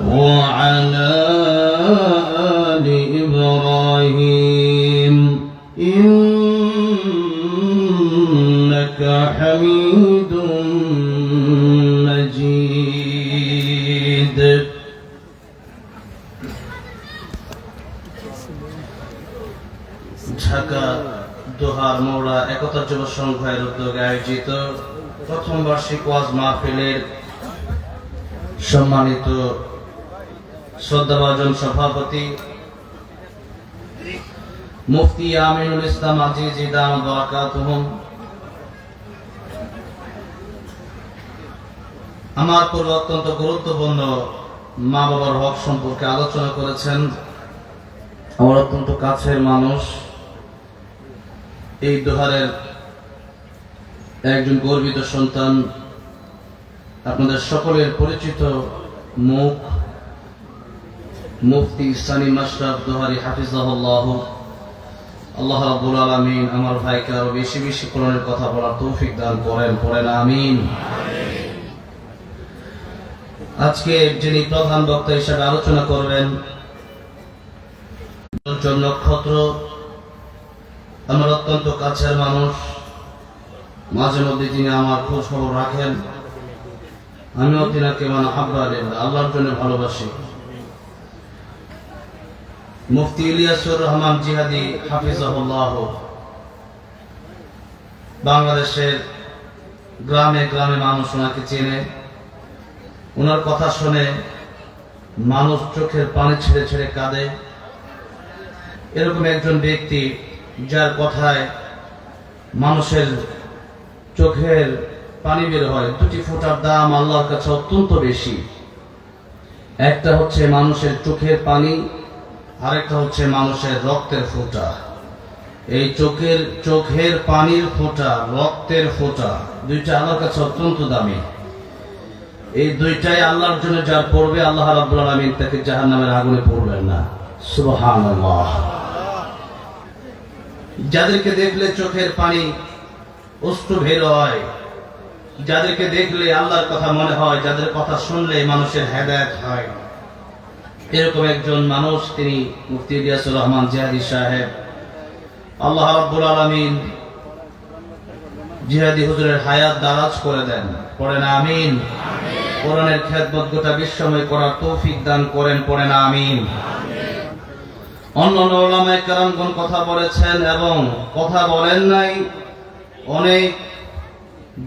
وعلى آل إبراهيم إنك حميد مجيد ঢাকা দোহার মোড়া একতা যুব সংঘের উদ্যোগে আয়োজিত প্রথম বার্ষিক ওয়াজ মাহফিলের সম্মানিত শ্রদ্ধাভাজন সভাপতি মুফতি আমিনুল ইসলাম আজিজি দামাত বারাকাতুহুম, আমার পূর্বে অত্যন্ত গুরুত্বপূর্ণ মা বাবার হক সম্পর্কে আলোচনা করেছেন। আমার অত্যন্ত কাছের মানুষ, এই দোহারের একজন গর্বিত সন্তান, আপনাদের সকলের পরিচিত মুখ মুফতি সানিম আশরাফ দোহারি হাফিজাহুল্লাহ। আল্লাহ রাব্বুল আলামিন আমার ভাইকে আরো বেশি বেশি কোরআনের কথা বলার তৌফিক দান করেন, পড়েন আমিন। আজকে যিনি প্রধান বক্তা হিসেবে আলোচনা করবেন, নক্ষত্র, আমার অত্যন্ত কাছের মানুষ, মাঝে মধ্যে তিনি আমার খোঁজ খবর রাখেন, আমিও তিনাকে আল্লাহর জন্য ভালোবাসি। মুফতি ইলিয়াসুর রহমান জিহাদি হাফিজাহুল্লাহ, বাংলাদেশের গ্রামে গ্রামে মানুষ ওনাকে চেনে, ওনার কথা শুনে মানুষ চোখের পানি ছেড়ে ছেড়ে কাঁদে। এরকম একজন ব্যক্তি যার কথায় মানুষের চোখের পানি বের হয়। দুটি ফোঁটার দাম আল্লাহর কাছে অত্যন্ত বেশি। একটা হচ্ছে মানুষের চোখের পানি, আরেকটা হচ্ছে মানুষের রক্তের ফোঁটা। এই চোখের পানির ফোঁটা, রক্তের ফোঁটা, দুইটা আল্লাহর কাছে অত্যন্ত দামি। এই দুইটাই আল্লাহর জন্য যার পড়বে, আল্লাহ রাব্বুল আলামিন তাকে জাহান্নামের আগুনে পড়বেন না। সুবহানাল্লাহ। যাদেরকে দেখলে চোখের পানি অশ্রু বের হয়, যাদেরকে দেখলে আল্লাহর কথা মনে হয়, যাদের কথা শুনলে মানুষের হেদায়েত হয়, এরকম একজন মানুষ তিনি মুফতি ইলিয়াসুর রহমান জিহাদি সাহেব। আল্লাহ রাব্বুল আলামিন জিহাদি হুজুরের হায়াত দারাজ করে দেন, পড়েন আমিন। কোরআনের খেদমত গোটা বিশ্বময় করার তৌফিক দান করেন, পড়েন আমিন। অন্যান্য উলামায়ে কেরামগণ কথা বলেছেন এবং কথা বলেন নাই। অনেক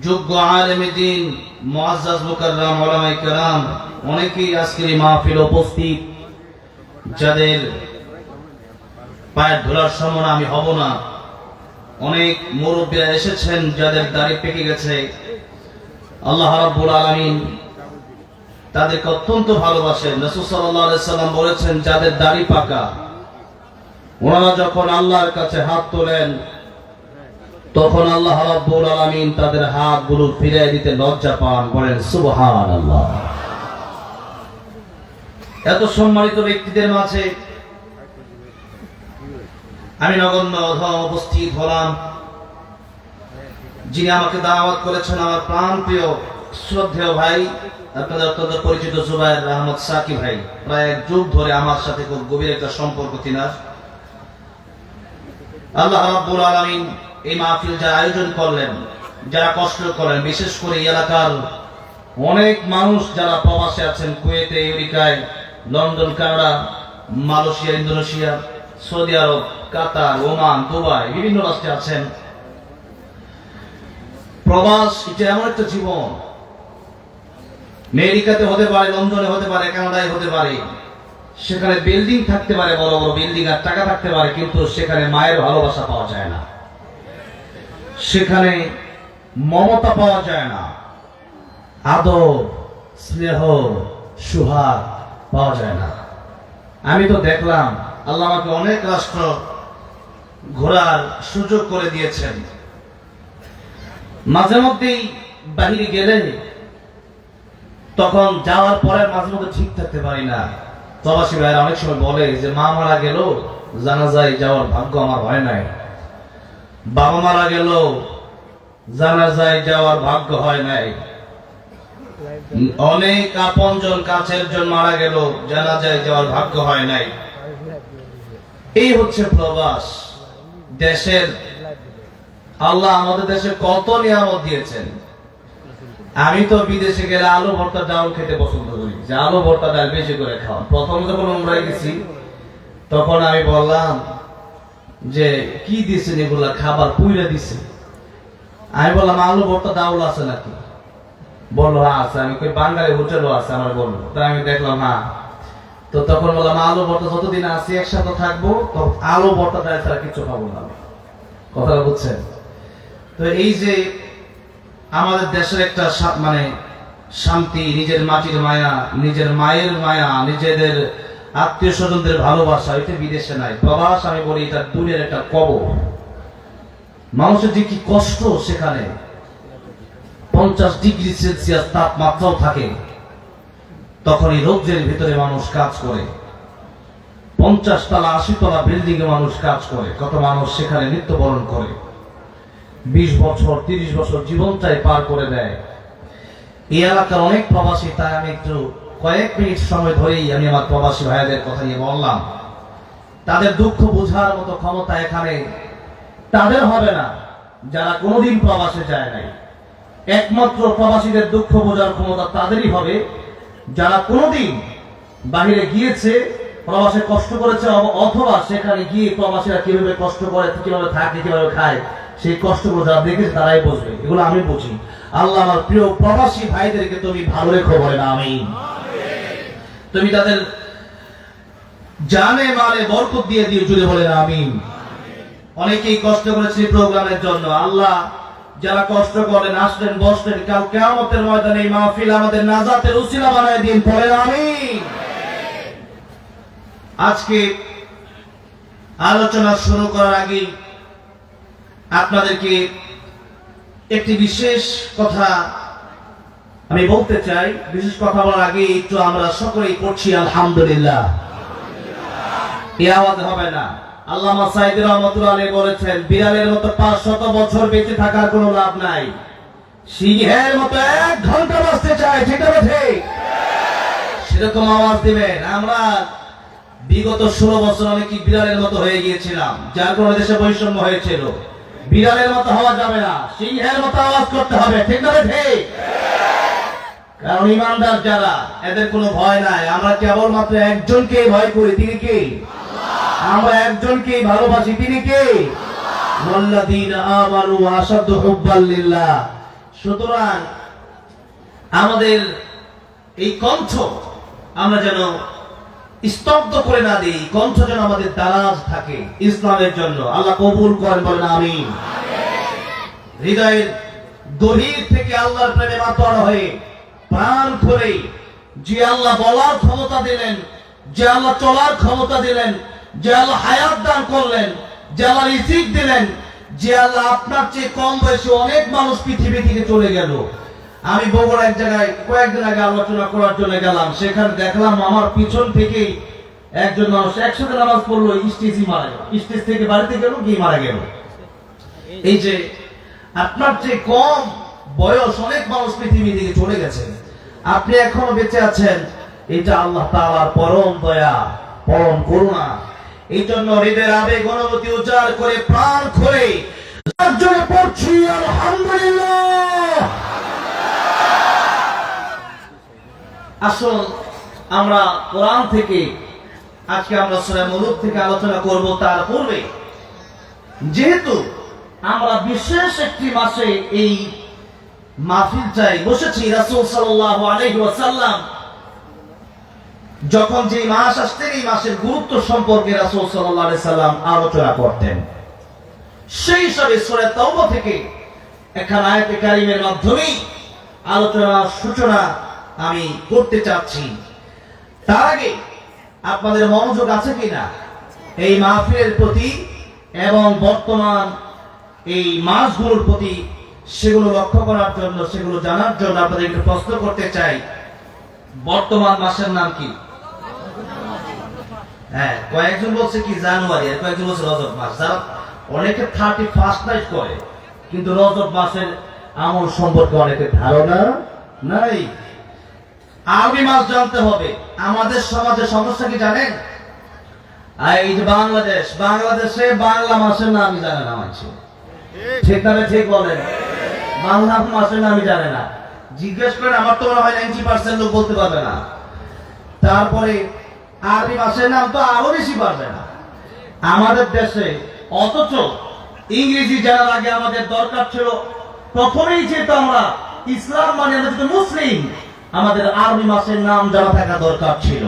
যোগ্য আলেমে দ্বীন, মুআজ্জাজ মুকাররম উলামায়ে কেরাম অনেকেই আজকের এই মাহফিলে উপস্থিত, যাদের পায়ের ধুলার সমান আমি হব না। অনেক মুরব্বীরা এসেছেন যাদের দাড়ি পেকে গেছে। আল্লাহ রাব্বুল আলামিন তাদেরকে অত্যন্ত ভালোবাসেন। রাসূল সাল্লাল্লাহু আলাইহি সাল্লাম বলেছেন, যাদের দাড়ি পাকা, ওনারা যখন আল্লাহর কাছে হাত তোলেন, তখন আল্লাহ রাব্বুল আলামিন তাদের হাতগুলো ফিরিয়ে দিতে লজ্জা পান, বলেন সুবহানাল্লাহ। এত সম্মানিত ব্যক্তিদের মাঝে আমি নগণ্য অধম উপস্থিত হলাম। যিনি আমাকে দাওয়াত করেছেন, আমার প্রাণপ্রিয় শ্রদ্ধেয় ভাই, আপনাদের অত্যন্ত পরিচিত জুবায়ের আহমদ সাকি ভাই। প্রায় এক যুগ ধরে আমার সাথে খুব গভীর একটা সম্পর্ক তিনার। আল্লাহ রাব্বুল আলামিন এই মাহফিল যারা আয়োজন করলেন, যারা কষ্ট করেন, বিশেষ করে এই এলাকার অনেক মানুষ যারা প্রবাসে আছেন, কুয়েতে, আমেরিকায়, লন্ডন, কানাডা, মালয়েশিয়া, ইন্দোনেশিয়া, সৌদি আরব, কাতার, ওমান, দুবাই, বিভিন্ন রাষ্ট্রে আছেন। প্রবাস এটা এমন একটা জীবন, আমেরিকাতে হতে পারে, লন্ডনে হতে পারে, কানাডায় হতে পারে, সেখানে বিল্ডিং থাকতে পারে, বড় বড় বিল্ডিং, আর টাকা থাকতে পারে, কিন্তু সেখানে মায়ের ভালোবাসা পাওয়া যায় না, সেখানে মমতা পাওয়া যায় না, আদর, স্নেহ, সুহাগ পাওয়া যায় না। আমি তো দেখলাম, আল্লাহ আমাকে অনেক রাষ্ট্র ঘোরার সুযোগ করে দিয়েছেন। মাঝে মধ্যেই বাহিরে গেলে তখন যাওয়ার পরে মাঝে মধ্যে ঠিক থাকতে পারি না। প্রবাসী ভাইরা অনেক সময় বলে যে মা মারা গেল, জানাজায় যাওয়ার ভাগ্য আমার হয় নাই, বাবা মারা গেল, জানাজায় যাওয়ার ভাগ্য হয় নাই। অনেক আপনজন কাছের জন মারা গেল, জানাজায় যাওয়ার ভাগ্য হয় নাই। এই হচ্ছে প্রবাস। দেশের আল্লাহ আমাদের দেশে কত নিয়ামত দিয়েছেন। আমি তো বিদেশে গেলে আলু ভর্তা ডাল খেতে পছন্দ করি, যে আলু ভর্তা ডাল বেশি করে খাওয়া। প্রথম যখন উমরায় গেছি তখন আমি বললাম যে কি দিচ্ছেন এগুলা, খাবার পুইরা দিচ্ছে। আমি বললাম আলু ভর্তা ডাউল আছে নাকি? বললো হ্যাঁ আছে। আমি কই বাঙালি হোটেলও আছে আমার, বললো। তাই আমি দেখলাম হ্যাঁ। তো তখন বললাম আলু ভর্তা যতদিন আসি একসাথে থাকবো, তো আলু ভর্তা ডাল ছাড়া কিছু খাবো না। কথাটা বুঝছেন? তো এই যে আমাদের দেশের একটা মানে শান্তি, নিজের মাটির মায়া, নিজের মায়ের মায়া, নিজেদের আত্মীয় স্বজনদের ভালোবাসা, এটা বিদেশে নাই। প্রবাস আমি বলি এটা দূরের একটা কবর। মানুষের যে কি কষ্ট সেখানে, 50 ডিগ্রি সেলসিয়াস তাপমাত্রাও থাকে, তখন এই রৌদ্রের ভিতরে মানুষ কাজ করে। 50 তলা 80 তলা বিল্ডিং এ মানুষ কাজ করে। কত মানুষ সেখানে মৃত্যুবরণ করে, 20 বছর 30 বছর জীবনটাই পার করে দেয়। এই এলাকার অনেক প্রবাসী, তাই আমি একটু কয়েক মিনিট সময় ধরেই আমি আমার প্রবাসী ভাইদের কথা নিয়ে বললাম। তাদের দুঃখ বোঝার মতো ক্ষমতা এখানে তাদের হবে না যারা কোনোদিন প্রবাসে যায় নাই। একমাত্র প্রবাসীদের দুঃখ বোঝার ক্ষমতা তাদেরই হবে যারা কোনোদিন বাহিরে গিয়েছে, প্রবাসে কষ্ট করেছে, অথবা সেখানে গিয়ে প্রবাসীরা কিভাবে কষ্ট করে, কিভাবে থাকে, কিভাবে খায়, সেই কষ্টগুলো যারা দেখেছে তারাই বুঝবে। এগুলো আমি বুঝি। আল্লাহ আমার প্রিয় প্রবাসী ভাইদেরকে তুমি ভালো রেখো, বলেন আমিন। তুমি তাদের জানে মালে বরকত দিয়ে দিও, জুড়ে বলেন আমিন। অনেকেই কষ্ট করেছে প্রোগ্রামের জন্য। আল্লাহ যারা কষ্ট করেন, আসলেন, বসলেন, কাল কিয়ামতের ময়দানে এই মাহফিল আমাদের নাজাতের উসিলা বানায় দিন, বলেন আমিন। আজকে আলোচনা শুরু করার আগে আপনাদেরকে একটি বিশেষ কথা আমি বলতে চাই। বিশেষ কথা বলার আগে একটু আমরা সকলেই পড়ছি আলহামদুলিল্লাহ। এই আওয়াজ হবে না। আল্লামা সাইদি রহমাতুল্লাহ আলাইহি বলেছেন, বিড়ালের মতো 500 বছর বেঁচে থাকার কোনো লাভ নাই, সিংহের মতো 1 ঘন্টা বাঁচতে চাই। ঠিক আছে? সেরকম আওয়াজ দিবেন। আমরা বিগত 16 বছর অনেকে বিড়ালের মতো হয়ে গিয়েছিলাম, যার কারণে দেশে বৈষম্য হয়েছিল। বিড়ালের মতো হওয়া যাবে না, সিংহের মতো আওয়াজ করতে হবে। ঠিক আছে? কারণ ইমানদার যারা, এদের কোনো ভয় নাই। আমরা কেবলমাত্র একজনকে ভয় করি, তিনি কে? আমরা একজনকে ভালোবাসি, তিনি কে? ওয়াল্লাযীনা আমানু আশাদ্দু হুব্বাল লিল্লাহ। সুতরাং আমাদের এই কণ্ঠ আমরা যেন স্তব্ধ করে না দিই, কণ্ঠ যেন আমাদের দারাজ থাকে ইসলামের জন্য। আল্লাহ কবুল করেন, বলেন আমিন। হৃদয়ের গভীর থেকে আল্লাহর প্রেমে মাতোয়ারা হয়ে প্রাণ খুলে যে আল্লাহ বলার ক্ষমতা দিলেন, যে আল্লাহ চলার ক্ষমতা দিলেন, যে আল্লাহ হায়াত দান করলেন, যে আল্লাহ রিজিক দিলেন, যে আল্লাহ আপনার চেয়ে কম বয়সে অনেক মানুষ পৃথিবী থেকে চলে গেল। আমি বগুড়া এক জায়গায় কয়েকদিন আগে আলোচনা করার জন্য গেলাম, সেখানে দেখলাম আমার পিছন থেকে একজন মানুষ একসাথে নামাজ পড়লো, স্টেজই মারা গেল। স্টেজ থেকে বাড়িতে গেল, গিয়ে মারা গেল। এই যে আপনার চেয়ে কম বয়স অনেক মানুষ পৃথিবী থেকে চলে গেছে, আপনি এখনো বেঁচে আছেন, এটা আল্লাহ তাআলার পরম দয়া, পরম করুণা। এই জন্য হৃদয়ের আবেগ অনুভূতি উজাড় করে প্রাণ খুলে পড়ছি আলহামদুলিল্লাহ। আসুন আমরা কোরআন থেকে, আজকে আমরা সূরা মুলুক থেকে আলোচনা করব। তার পূর্বে যেহেতু আমরা বিশেষ একটি মাসে এই মাহফিল চাই বসেছি, রাসূল সাল্লাল্লাহু আলাইহি ওয়াসাল্লাম যখন যে মাস আসতেন, এই মাসের গুরুত্ব সম্পর্কে রাসূল সাল্লাল্লাহু আলাইহি সাল্লাম আলোচনা করতেন। সেই হিসাবে সূরা তাওবা থেকে একখানা আয়াতে কারিমের মাধ্যমে আলোচনার সূচনা আমি করতে চাচ্ছি। তার আগে আপনাদের মনোযোগ আছে কিনা এই মাহফিলের প্রতি এবং বর্তমান এই মাসগুলোর প্রতি, সেগুলো লক্ষ্য করার জন্য, সেগুলো জানার জন্য আপনাদের একটু প্রশ্ন করতে চাই। বর্তমান মাসের নাম কি? হ্যাঁ, কয়েকজন বলছে কি জানুয়ারি, আর কয়েকজন বলছে রজব মাস। যারা অনেকে 31 নাইট করে, কিন্তু রজব মাসের আমল সম্পর্কে অনেকের ধারণা নাই। আরবি মাস জানতে হবে। আমাদের সমাজে সমস্যা কি জানেন? এই যে বাংলাদেশে বাংলা মাসের নামই জানে না মানুষ। ঠিক না? ঠিক বলেন। বাংলা মাসের নামই জানে না। জিজ্ঞেস করেন, আমার তো মনে হয় 90% লোক বলতে পারবে না। তারপরে আরবি মাসের নাম তো আরো বেশি পারবে না আমাদের দেশে। অথচ ইংরেজি জানার আগে আমাদের দরকার ছিল, প্রথমেই যেহেতু আমরা ইসলাম মানে আমরা যেহেতু মুসলিম, আমাদের আরবি মাসের নাম জানা থাকা দরকার ছিল।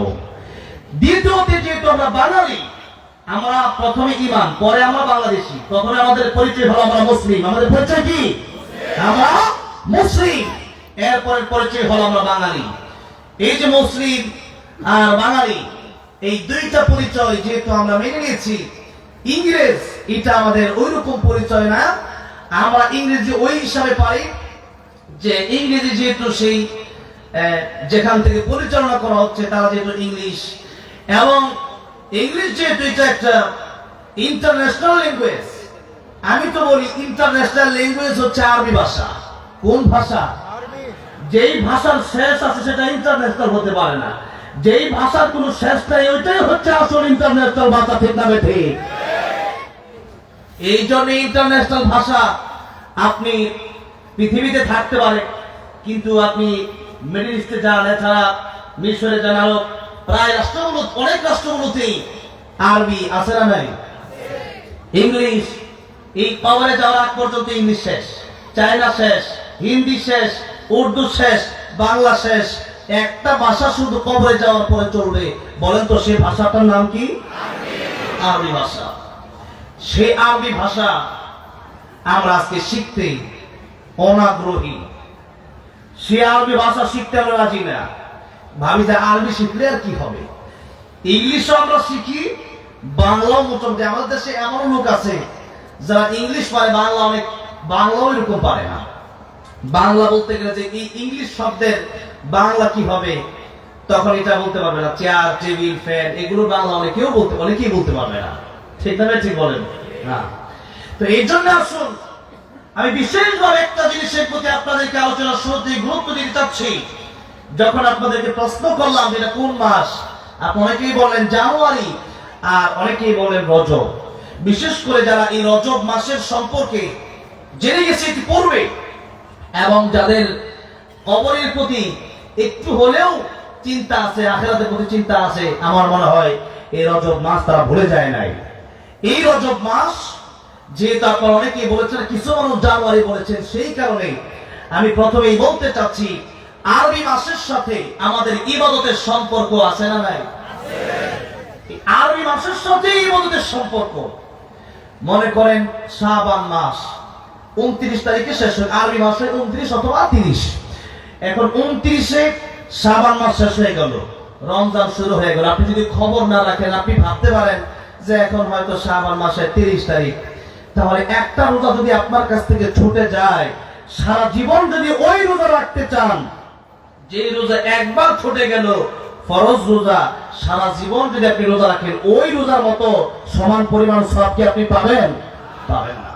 দ্বিতীয়তে যেহেতু আমরা বাঙালি, আমরা প্রথমে ইমান, পরে আমরা বাংলাদেশি। প্রথমে আমাদের পরিচয় হলো আমরা মুসলিম। আমাদের পরিচয় কি? আমরা মুসলিম। এরপরে পরিচয় হলো আমরা বাঙালি। এই যে মুসলিম আর বাঙালি, এই দুইটা পরিচয় যেহেতু আমরা মেনে নিয়েছি, ইংরেজ এটা আমাদের ওই রকম পরিচয় না। আমরা ইংরেজি ওই হিসাবে পারি যে ইংরেজি যেহেতু সেই যেখান থেকে পরিচালনা করা হচ্ছে তারা যেহেতু ইংলিশ, এবং ইংলিশ যেহেতু এটা একটা ইন্টারন্যাশনাল ল্যাঙ্গুয়েজ। আমি তো বলি ইন্টারন্যাশনাল ল্যাঙ্গুয়েজ হচ্ছে আরবি ভাষা। কোন ভাষা? যেই ভাষার শেষ আছে সেটা ইন্টারন্যাশনাল হতে পারে না। যেই ভাষার কোনো শেষ নাই ওইটাই হচ্ছে আসল ইন্টারন্যাশনাল ভাষা। ঠিক না? ঠিক। এই জন্য ইন্টারন্যাশনাল ভাষা আপনি পৃথিবীতে থাকতে পারে, কিন্তু আপনি মিডল ইস্টে যান, এছাড়া মিশরে যান, আরো প্রায় রাষ্ট্রগুলো, অনেক রাষ্ট্রগুলোতেই আরবি আছে না নাই? ইংলিশ। এই পাওয়ারে যাওয়ার আগ পর্যন্ত ইংলিশ শেষ, চায়না শেষ, হিন্দি শেষ, উর্দু শেষ, বাংলা শেষ। একটা ভাষা শুধু কবরে যাওয়ার পরে চলবে। বলেন তো সেই ভাষাটার নাম কি? আরবি ভাষা। সেই আরবি ভাষা আমরা আজকে শিখতে অনাগ্রহী। সে আরবি ভাষা শিখতে আমরা রাজি না। ভাবি যে আরবি শিখলে আর কি হবে। ইংলিশও আমরা শিখি, বাংলাও মোটামুটি। আমাদের দেশে এমন লোক আছে যারা ইংলিশ পারে, বাংলাও এরকম পারে না। বাংলা বলতে গেলে যে এই ইংলিশ শব্দের বাংলা কি হবে তখন এটা বলতে পারবে না। চেয়ার, টেবিল, ফ্যান, এগুলো বাংলা অনেকেই বলতে পারবে না। ঠিক না? ঠিক বলেন না? তো এই জন্য আসুন, আমি বিশেষভাবে একটা জিনিসের প্রতি আপনাদেরকে আলোচনার শুরুতে গুরুত্ব দিতে চাচ্ছি। যখন আপনাদেরকে প্রশ্ন করলাম এটা কোন মাস, আপনি অনেকেই বললেন জানুয়ারি, আর অনেকেই বললেন রজব। বিশেষ করে যারা এই রজব মাসের সম্পর্কে জেনে গেছে ইতিপূর্বে, এবং যাদের কবরের প্রতি একটু হলেও চিন্তা আছে, আখিরাতের প্রতি চিন্তা আছে, আমার মনে হয় এই রজব মাস তারা ভুলে যায় নাই। এই রজব মাস যেহেতু আপনারা অনেকেই বলেছেন, কিছু মানুষ জানুয়ারি বলেছেন, সেই কারণে আমি প্রথমেই বলতে চাচ্ছি আরবি মাসের সাথে আমাদের ইবাদতের সম্পর্ক আছে না নাই? আরবি মাসের সাথে ইবাদতের সম্পর্ক। মনে করেন শাবান মাস 29 তারিখে শেষ হয়, আরবি মাসে 29 অথবা 30। এখন 29-এ শাবান মাস শেষ হয়ে গেল, রমজান শুরু হয়ে গেল। আপনি যদি খবর না রাখেন, আপনি ভাবতে পারেন যে এখন হয়তো শাবান মাসের 30 তারিখ। তাহলে একটা রোজা যদি আপনার কাছ থেকে ছুটে যায়, সারা জীবন যদি ওই রোজা রাখতে চান, যে রোজা একবার ছুটে গেল ফরজ রোজা, সারা জীবন যদি আপনি রোজা রাখেন, ওই রোজার মতো সমান পরিমাণ সওয়াব কি আপনি পাবেন? পাবেন না।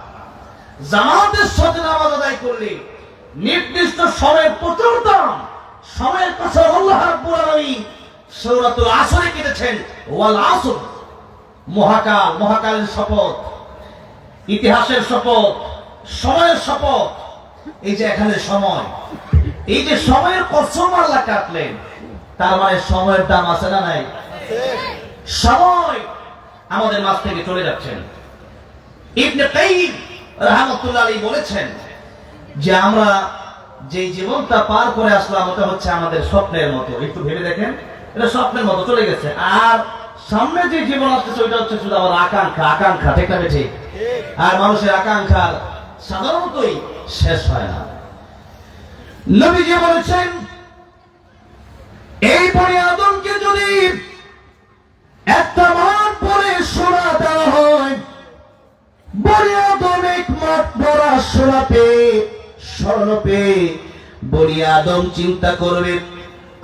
জামাতের সাথে নামাজ আদায় করলে নির্দিষ্ট সময়ের প্রচুর দাম। সময়ের কথা আল্লাহ রাব্বুল আলামিন সূরাতুল আসরে কেটেছেন, ওয়াল আসর। মহাকালের শপথ, ইতিহাসের শপথ, সময়ের শপথ। এই যে এখানে সময়, এই যে সময়ের কসম আল্লাহ কাটলেন, তার মানে সময়ের দাম আছে না নাই? সময় আমাদের মাঝ থেকে চলে যাচ্ছেন। ইবনে কাইয়িম রাহমাতুল্লাহ আলাইহি বলেছেন যে আমরা যে জীবনটা পার করে আসলাম ওটা হচ্ছে আমাদের স্বপ্নের মতো। একটু ভেবে দেখেন, এটা স্বপ্নের মতো চলে গেছে। আর সামনে যে জীবন আসতেছে ওইটা হচ্ছে শুধু আমার আকাঙ্ক্ষা। ঠিক না? ঠিক। আর মানুষের আকাঙ্ক্ষার সাধারণতই শেষ হয় না। নবীজি বলেছেন, এই বনি আদমকে যদি একটা মাঠ পরে সোনা দেওয়া হয়, বনি আদম এক মাঠ ভরা সোনা পেয়ে, স্বর্ণ পেয়ে বনি আদম চিন্তা করবে,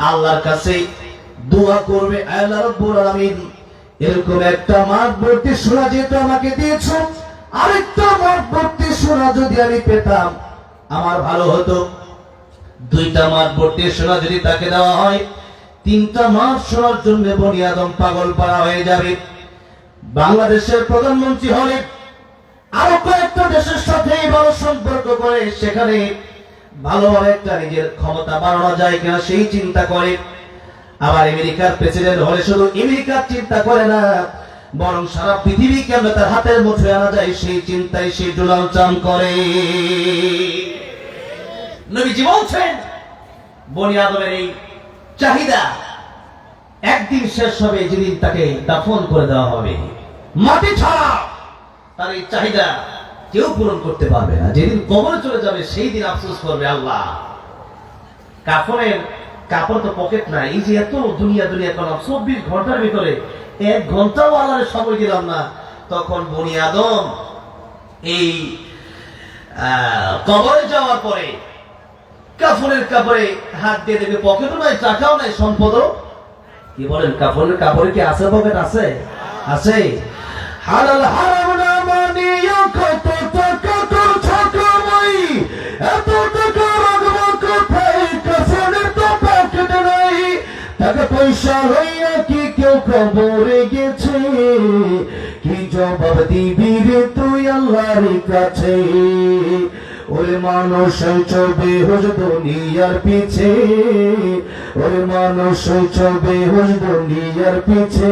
আল্লাহর কাছে দোয়া করবে, আল্লাহ রাব্বুল আলামিন এরকম একটা মাঠ ভর্তি সোনা যেহেতু আমাকে দিয়েছ, আরেকটা মাঠ ভর্তি সোনা যদি আমি পেতাম আমার ভালো হতো। 2টা মাঠ ভর্তি সোনা যদি তাকে দেওয়া হয়, 3টা মাঠ সোনার জন্য বনি আদম পাগল পাড়া হয়ে যাবে। বাংলাদেশের প্রধানমন্ত্রী হলে আরো কয়েকটা দেশের সাথে ভালো সম্পর্ক করে সেখানে ভালোভাবে একটা নিজের ক্ষমতা বাড়ানো যায় কিনা সেই চিন্তা করে। আবার আমেরিকার প্রেসিডেন্ট হলে শুধু আমেরিকার চিন্তা করে না, বরং সারা পৃথিবী কেমন তার হাতের মুঠোয় আনা যায় সেই চিন্তায় সে ডোনাল্ড ট্রাম্প করে। নবীজি বলছেন বনি আদমের এই চাহিদা একদিন শেষ হবে, যেদিন তাকে দাফন করে দেওয়া হবে। মাটি ছাড়া তার এই চাহিদা কেউ পূরণ করতে পারবে না। যেদিন কবরে চলে যাবে সেই দিন আফসোস করবে, আল্লাহ কাফনের কাপড় তো পকেট নাই, এই যে এত দুনিয়া করলাম 24 ঘন্টার ভিতরে 1 ঘন্টাও আল্লাহর সময় দিলাম না। তখন বনি আদম এই কবরে যাওয়ার পরে কাফনের কাপড়ে হাত দিয়ে দেবে, পকেটও নাই, টাকাও নাই, সম্পদও। কি বলেন, কাফনের কাপড়ে কি আছে পকেট? আছে, আছে। হালাল হারাম না মানিয়া কত টাকা তোর ছাকামাই, এত টাকা রাখবো কোথায়, কাফনের তো পকেট নাই। টাকা পয়সা হইয়া কি কেউ কবরে গেছে, কি জবাব দিবি রে তুই আল্লাহর কাছে। ওরে মানুষ চলবে হুজ দুনিয়ার পিছে, ওরে মানুষ চলবে হুজ দুনিয়ার পিছে,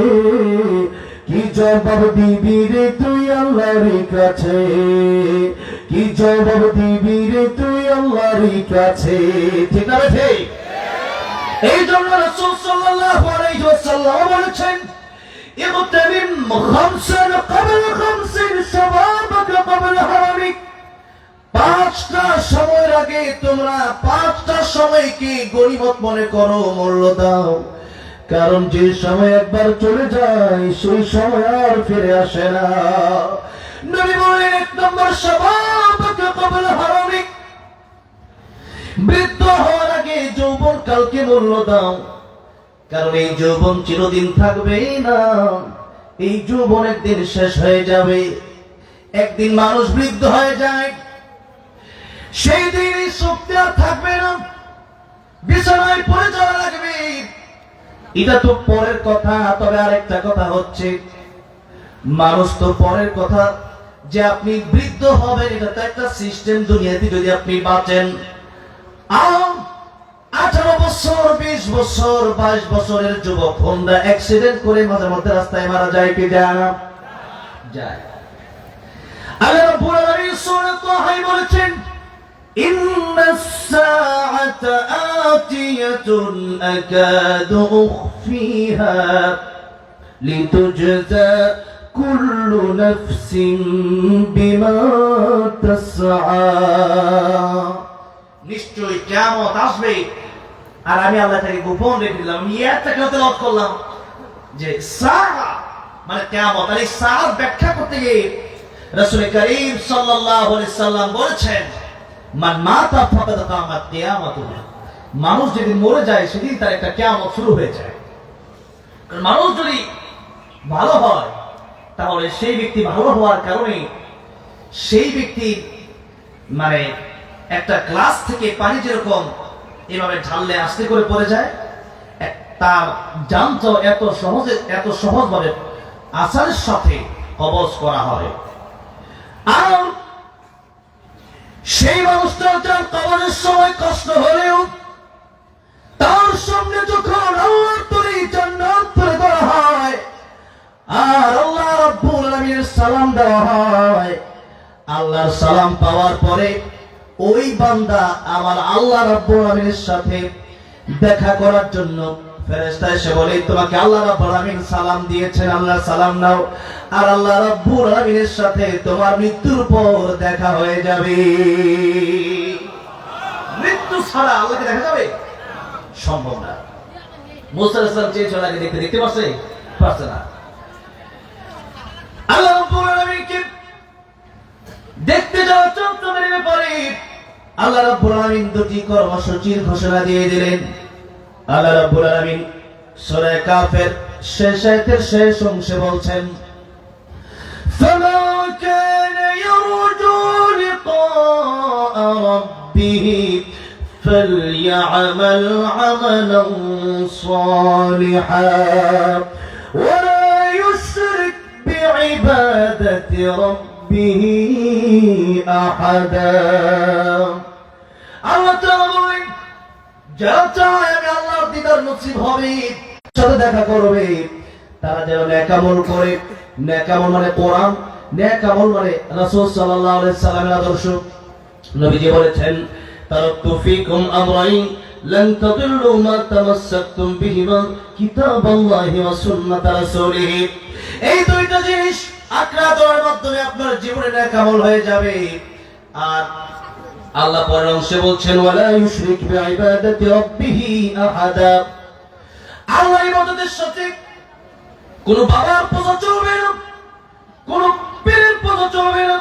কি জবাব দিবি রে তুই আল্লাহর কাছে, কি জবাব দিবি রে তুই আল্লাহর কাছে। ঠিক না ঠিক? এই জন্য রাসূল সাল্লাল্লাহু আলাইহি ওয়াসাল্লাম বলেছেন, ইগতানিম খামসান ক্বাবলা খামসিন শাবাবাকা ক্বাবলা হারামিক। 5টা সময়ের আগে তোমরা 5টা সময়কে গনিমত মনে করো, মূল্য দাও। কারণ যে সময় একবার চলে যায় সেই সময় আর ফিরে আসে না। নবী বলেন 1 নম্বর শাবাবাকা ক্বাবলা হারামিক, বৃদ্ধ হওয়ার আগে যৌবন কালকে মূল্য দাও। কারণ এই যৌবন চিরদিন থাকবে না, এই যৌবন একদিন শেষ হয়ে যাবে। একদিন মানুষ বৃদ্ধ হয়ে যায়, সেই দিন এই শক্তি আর থাকবে না, বিছানায় পড়ে যাওয়া লাগবে। এটা তো পরের কথা। তবে আরেকটা কথা হচ্ছে, মানুষ তো পরের কথা, যে আপনি বৃদ্ধ হবেন এটা তো একটা সিস্টেম দুনিয়াতে। যদি আপনি বাঁচেন 18 বছর, 20 বছর, 22 বছরের যুবক হোন্ডা অ্যাক্সিডেন্ট করে মাঝে মধ্যে রাস্তায় মারা যায় কি যায় না? যায়। আল্লাহ রাব্বুল আলামিন সূরা তাহা বলেছেন, ইন্নাস সাআতা আতিয়াতুন আকাদু উখফিহা লিতুজজা কুল্লু নাফসিন বিমা তাসআ। নিশ্চয়ই কিয়ামত আসবে, আর আমি আল্লাহ তাকে গোপন রেখে দিলাম। আমি একটা কথা তেলাওয়াত করলাম যে সাআ মানে কিয়ামত। আর এই সাআর ব্যাখ্যা করতে গিয়ে রাসূল করিম সাল্লাল্লাহু আলাইহি সাল্লাম বলেছেন, মান মাতা ফাকাদ কামাত কিয়ামাতুহু। মানুষ যেদিন মরে যায় সেদিন তার একটা কিয়ামত শুরু হয়ে যায়। কারণ মানুষ যদি ভালো হয় তাহলে সেই ব্যক্তি ভালো হওয়ার কারণে সেই ব্যক্তি মানে একটা গ্লাস থেকে পানি যেরকম এভাবে ঢাললে আস্তে করে পড়ে যায়, তার জানতো এত সহজভাবে আসারের সাথে কবজ করা হয়। আর সেই মানুষটার যার কবরের সময় কষ্ট হলেও তার সামনে যখন আল্লাহর তৈরি জান্নাত তুলে ধরা হয় আর আল্লাহ রাব্বুল আলামিনের সালাম দেওয়া হয়, আল্লাহর সালাম পাওয়ার পরে ওই বান্দা আমার আল্লাহ রাব্বুল আলামিনের সাথে দেখা করার জন্য ফেরেশতা এসে বলে, তোমাকে আল্লাহ রাব্বুল আলামিন সালাম দিয়েছেন, আল্লাহ সালাম নাও। আর আল্লাহ রাব্বুল আলামিনের সাথে তোমার মৃত্যুর পর দেখা হয়ে যাবে। মৃত্যু ছাড়া আল্লাহকে দেখা যাবে সম্ভব না। মুসা আলাইহিস সালাম চেয়ে চলে গিয়ে দেখতে পারছে না। আল্লাহ রাব্বুল আলামিনকে দেখতে যাওয়ার চন্দ্রের ব্যাপারে আল্লাহ রাব্বুল আলামিন 2টি কর্মসূচির ঘোষণা দিয়ে দিলেন। আল্লাহ রাব্বুল আলামিন সূরা কাফের শেষ আয়াতের শেষ অংশে বলছেন, ফামান কানা ইয়ারজু লিকা রাব্বিহি فليعمل عملا صالحا ولا يشرك بعبادة ربه أحدا আল্লাহ তাআলা বলেন যারা চায় আমি আল্লাহর দিদার নসিব হবে সাথে দেখা করবে তারা যেন নেক আমল করে। নেক আমল মানে কোরআন, নেক আমল মানে রাসূল সাল্লাল্লাহু আলাইহি সাল্লামের আদর্শ। নবীজি বলেছেন তারাকতু ফীকুম আমরাইন লান তাদিল্লু মা তামাসসাকতুম বিহিমা কিতাবাল্লাহি ওয়া সুন্নাত রাসূলিহি। এই দুইটা জিনিস আঁকড়া ধরার মাধ্যমে আপনার জীবনে নেক আমল হয়ে যাবে। আর আল্লাহ পরের অংশে বলছেন ওয়ালা ইউশরিক বিইবাদাতি রাব্বিহি আহাদা। আল্লাহর ইবাদতের সাথে কোন বাবার পূজা চলবে না, কোন পীরের পূজা চলবে না,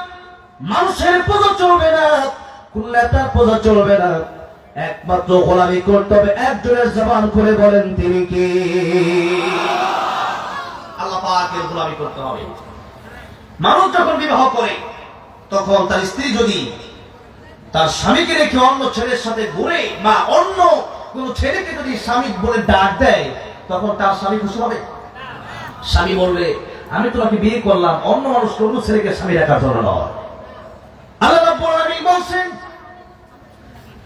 মানুষের পূজা চলবে না, কোন নেতার পূজা চলবে না। একমাত্র গোলামি করতে হবে একজনের। জবান খুলে বলেন তিনি কে? আল্লাহ পাকের গোলামি করতে হবে। মানুষ যখন বিবাহ করে তখন তার স্ত্রী যদি তার স্বামীকে রেখে অন্য ছেলের সাথে ঘুরে বা অন্য কোন ছেলেকে যদি স্বামী বলে ডাক দেয় তখন তার স্বামী খুশি হবে? স্বামী বলবে আমি তোমাকে বিয়ে করলাম অন্য মানুষ অন্য ছেলেকে স্বামী রাখার জন্য নয়। আল্লাহ রাব্বুল আলামিন বলেন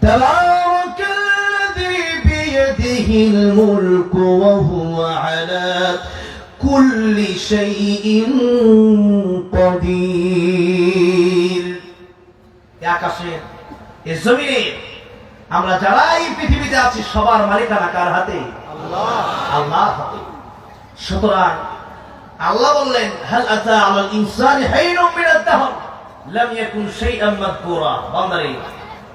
তাবারাকাল্লাযী বিয়াদিহিল মুলকু ওয়া হুয়া আলা কুল্লি শাইইন কাদির। আকাশে এই জমিনে আমরা যারা এই পৃথিবীতে আছি সবার মালিকানা কার হাতে? আল্লাহর হাতে। সুতরাং আল্লাহ বললেন হাল আতা আলাল ইনসানি হাইনুম মিনাদ দাহর লাম ইয়াকুন শাইআন মাযকুরা। বান্দারে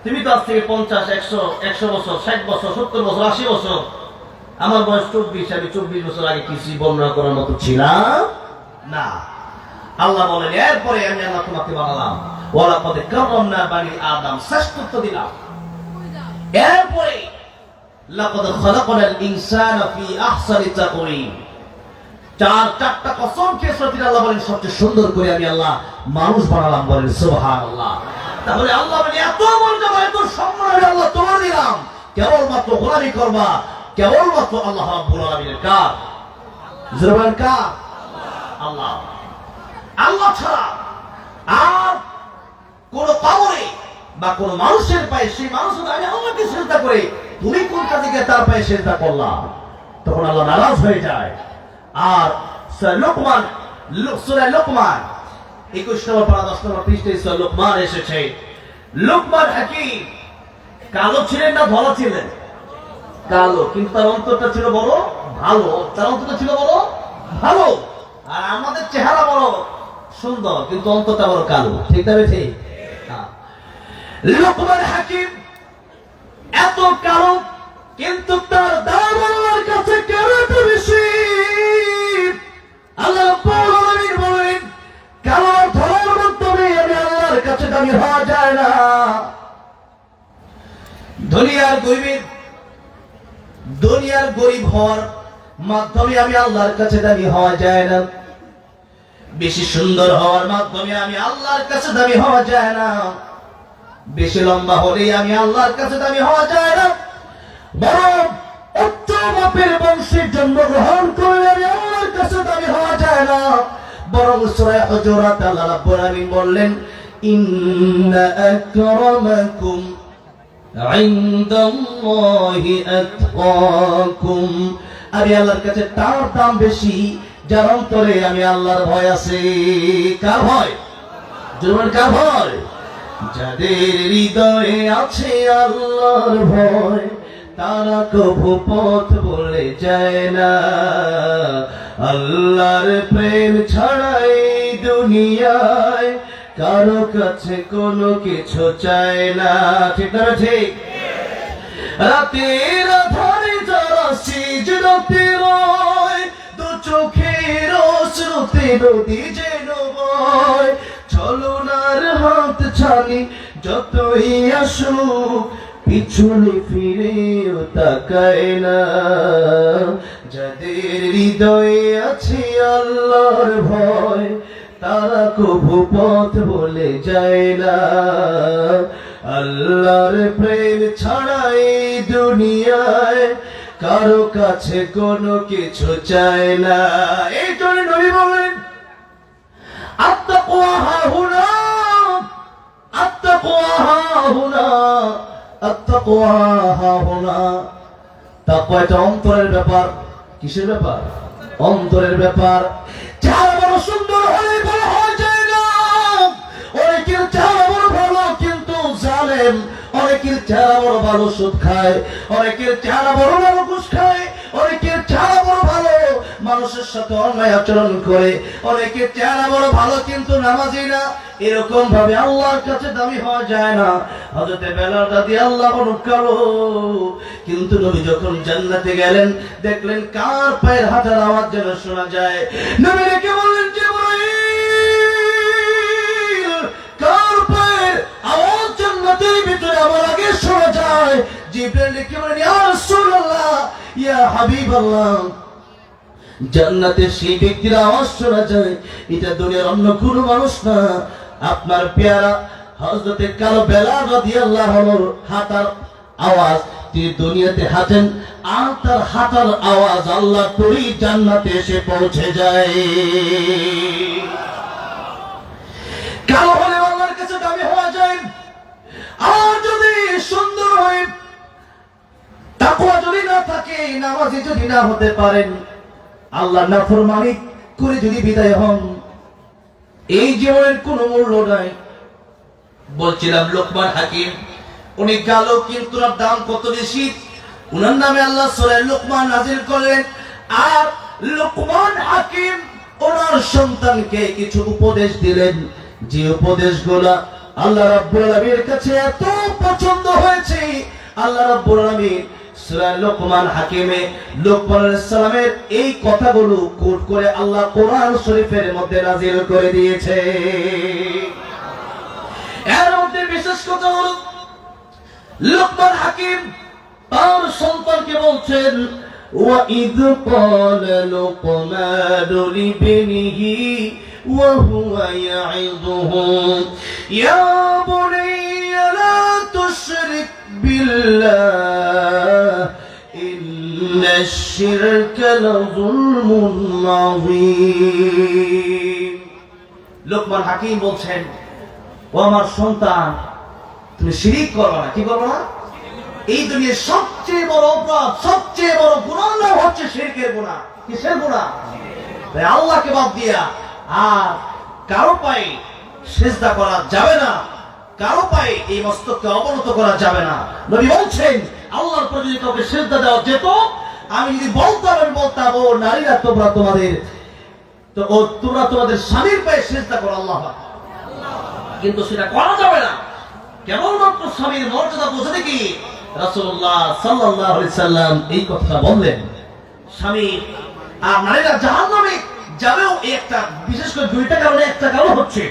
তুমি তো আজ থেকে 50 100 বছর 60 বছর 70 বছর 80 বছর, আমার বয়স 24, আমি 24 বছর আগে কিছু বর্ণনা করার মতো ছিলাম না। আল্লাহ বলেন এরপরে আমি আল্লাহ তোমাকে বানালাম ওয়ালাকাদ কাররামনা বানি আদম, শ্রেষ্ঠত্ব দিলাম। এরপরে লাকাদ খালাকনাল ইনসানা ফি আহসানি তাকওয়িম। চারটা কসম খেয়ে সত্যি আল্লাহ বলেন সবচেয়ে সুন্দর করে আমি আল্লাহ মানুষ বানালাম। বলেন সুবহানাল্লাহ। তাহলে আল্লাহ বলেন এত মর্যাদা এত সম্মান আমি আল্লাহ তোমার দিলাম, কেবলমাত্র গোলামি করবা, কেবলমাত্র আল্লাহ রাব্বুল আলামিনের কার? জোরে কার? আল্লাহ। আল্লাহ ছাড়া আর কোন পাওয়ারে বা কোন মানুষের পায়ে সেই মানুষ আমি আল্লাহকে সিজদা করে তুমি কোন কাজে গিয়ে তার পায়ে সিজদা করলাম, তখন আল্লাহ নারাজ হয়ে যায়। আর সূরা লোকমান 21 নম্বর পারা 10 নম্বর পৃষ্ঠায় সূরা লোকমান এসেছে। লোকমান হাকিম কালো ছিলেন না ধলা ছিলেন? কালো, কিন্তু তার অন্তরটা ছিল বড় ভালো। তার অন্তরটা ছিল বড় ভালো। আর আমাদের চেহারা বড় সুন্দর কিন্তু অন্তরটা বড় কালো। ঠিক না? ঠিক। লোকমান হাকিম এত কালো কিন্তু তার দাম আল্লাহর কাছে কেন এত বেশি? আল্লাহ রাব্বুল আলামিন বলেন কালো ধরার মাধ্যমে আমি আল্লাহর কাছে দামি হওয়া যায় না। দুনিয়ার গরিব হওয়ার মাধ্যমে আমি আল্লাহর কাছে দামি হওয়া যায় না। বেশি সুন্দর হওয়ার মাধ্যমে আমি আল্লাহর কাছে দামি হওয়া যায় না। বেশি লম্বা হলেই আমি আল্লাহর কাছে দামি হওয়া যায় না। বরং উচ্চ মাপের বংশের জন্মগ্রহণ করলে আমি আল্লাহর কাছে দামি হওয়া যায় না। বরং সূরা হুজুরাত আল্লাহ রাব্বুল আলামিন বললেন ইন্না আকরামাকুম ইনদাল্লাহি আতকাকুম। আমি আল্লাহর কাছে তার দাম বেশি যার অন্তরে আমি আল্লাহর ভয় আছে। কার ভয়? জোরে কার ভয়? যাদের হৃদয়ে আছে আল্লাহর ভয় তারা কভু পথ বলে যায় না। আল্লাহর প্রেম ছাড়াই দুনিয়ায় কারো কাছে কোনো কিছু চায় না। ঠিক না? ঠিক। রাতের আধারে যারা সিজদাতে রয় দু চোখের অশ্রুতে নদী যেন বয়। চলনার হাত ছানি যতই আসুক পিছনে ফিরেও তাকায় না। যাদের হৃদয়ে আছে আল্লাহর ভয় তারা কভু পথ বলে যায় না। আল্লাহর প্রেম ছাড়া এই দুনিয়ায় কারো কাছে কোনো কিছু চায় না। এই জন্য নবী বলেন আত্তাকওয়া হাহুনা, আত্তাকওয়া হাহুনা, আত্তাকওয়া হাহুনা। তাকওয়া এটা অন্তরের ব্যাপার। কিসের ব্যাপার? অন্তরের ব্যাপার। চেহারা বড় সুন্দর হলে ভালো হয়ে যায় না। অনেকের চেহারা বড় ভালো কিন্তু জালেম, অনেকের চেহারা বড় ভালো সুদ খায়, অনেকের চেহারা বড় ভালো ঘুষ খায়, অনেকের চেহারা বড় ভালো মানুষের সাথে অন্যায় আচরণ করে, অনেকের চেহারা বড় ভালো কিন্তু নামাজি না। এরকম ভাবে আল্লাহর কাছে দামি হওয়া যায় না। হযরতে বেলাল রাদিয়াল্লাহু আনহু কালো, কিন্তু নবী যখন জান্নাতে গেলেন দেখলেন কার পায়ের হাঁটার আওয়াজ যেন শোনা যায়। নবী ডেকে বললেন জিবরাইল, কার পায়ের আওয়াজ জান্নাতের ভিতরে আমার আগে শোনা যায়? জিবরাইল ডেকে বললেন ইয়া রাসূলুল্লাহ, ইয়া হাবিবাল্লাহ, জান্নাতের সেই ব্যক্তির আওয়াজ শোনা যায়, এটা দুনিয়ার অন্য কোনো মানুষ না, আপনার পেয়ারা হযরতে কালো বেলাল রাদিয়াল্লাহু আনহুর হাঁটার আওয়াজ। তিনি দুনিয়াতে হাঁটেন আর তার হাঁটার আওয়াজ আল্লাহ করেই জান্নাতে এসে পৌঁছে যায়। কালো হলে আল্লাহর কাছে দামি হওয়া যায়, আর যদি সুন্দর হয়, তাকওয়া যদি না থাকে, নামাজি যদি না হতে পারেন, আল্লাহ নাফরমানি করে যদি বিদায় হন, এই জীবনের কোনো মূল্য নাই। বলছিলাম লোকমান হাকিম, উনি কালো কিন্তু ওনার দাম কত বেশি। উনার নামে আল্লাহ সূরা লোকমান নাযিল করলেন। আর লোকমান হাকিম ওনার সন্তানকে কিছু উপদেশ দিলেন, যে উপদেশগুলো আল্লাহ রাব্বুল আলামিনের কাছে এত পছন্দ হয়েছে। আল্লাহ রাব্বুল আলামিন সূরা লোকমান হাকিমে লোকমান আলাইহিস সালামের এই কথাগুলো কোট করে আল্লাহ কোরআন শরীফের মধ্যে নাযিল করে দিয়েছে। এর মধ্যে বিশেষ কথা হলো লোকমান হাকিম তার সন্তানকে বলছেন وَإِذْ قَالَ لُقْمَانُ لِابْنِهِ وَهُوَ يَعِظُهُ يَا بُنَيَّ لَا تُشْرِكْ بِاللَّهِ إِنَّ الشِّرْكَ لَظُلْمٌ عَظِيمٌ। লোকমান হাকিম বলছেন, ও আমার সন্তান, তুমি শিরিক করবে না। কি করবে না? এই দুনিয়ার সবচেয়ে বড় অপরাধ, সবচেয়ে বড় গুনাহ হচ্ছে শিরকের গুনাহ। কিসের গুনাহ? তাই আল্লাহকে বাদ দিয়া আর কারো পায়ে সিজদা করা যাবে না, কারো পায়ে এই মস্তককে অবনত করা যাবে না। নবী বলছেন আল্লাহর প্রতি যদি কাউকে সিজদা দেওয়া যেত, আমি যদি বলতাম, আমি বলতাম ও নারীরা তোমরা তোমাদের স্বামীর পায়ে সিজদা করো আল্লাহ, কিন্তু সেটা করা যাবে না। কেবলমাত্র স্বামীর মর্যাদা বোঝাতে কি রাসূলুল্লাহ সাল্লাল্লাহু আলাইহি সাল্লাম এই কথা বললেন। স্বামী আর নারীরা জাহান্নামে যাবেও একটা, বিশেষ করে দুইটা কারণে। একটা কারণ হচ্ছে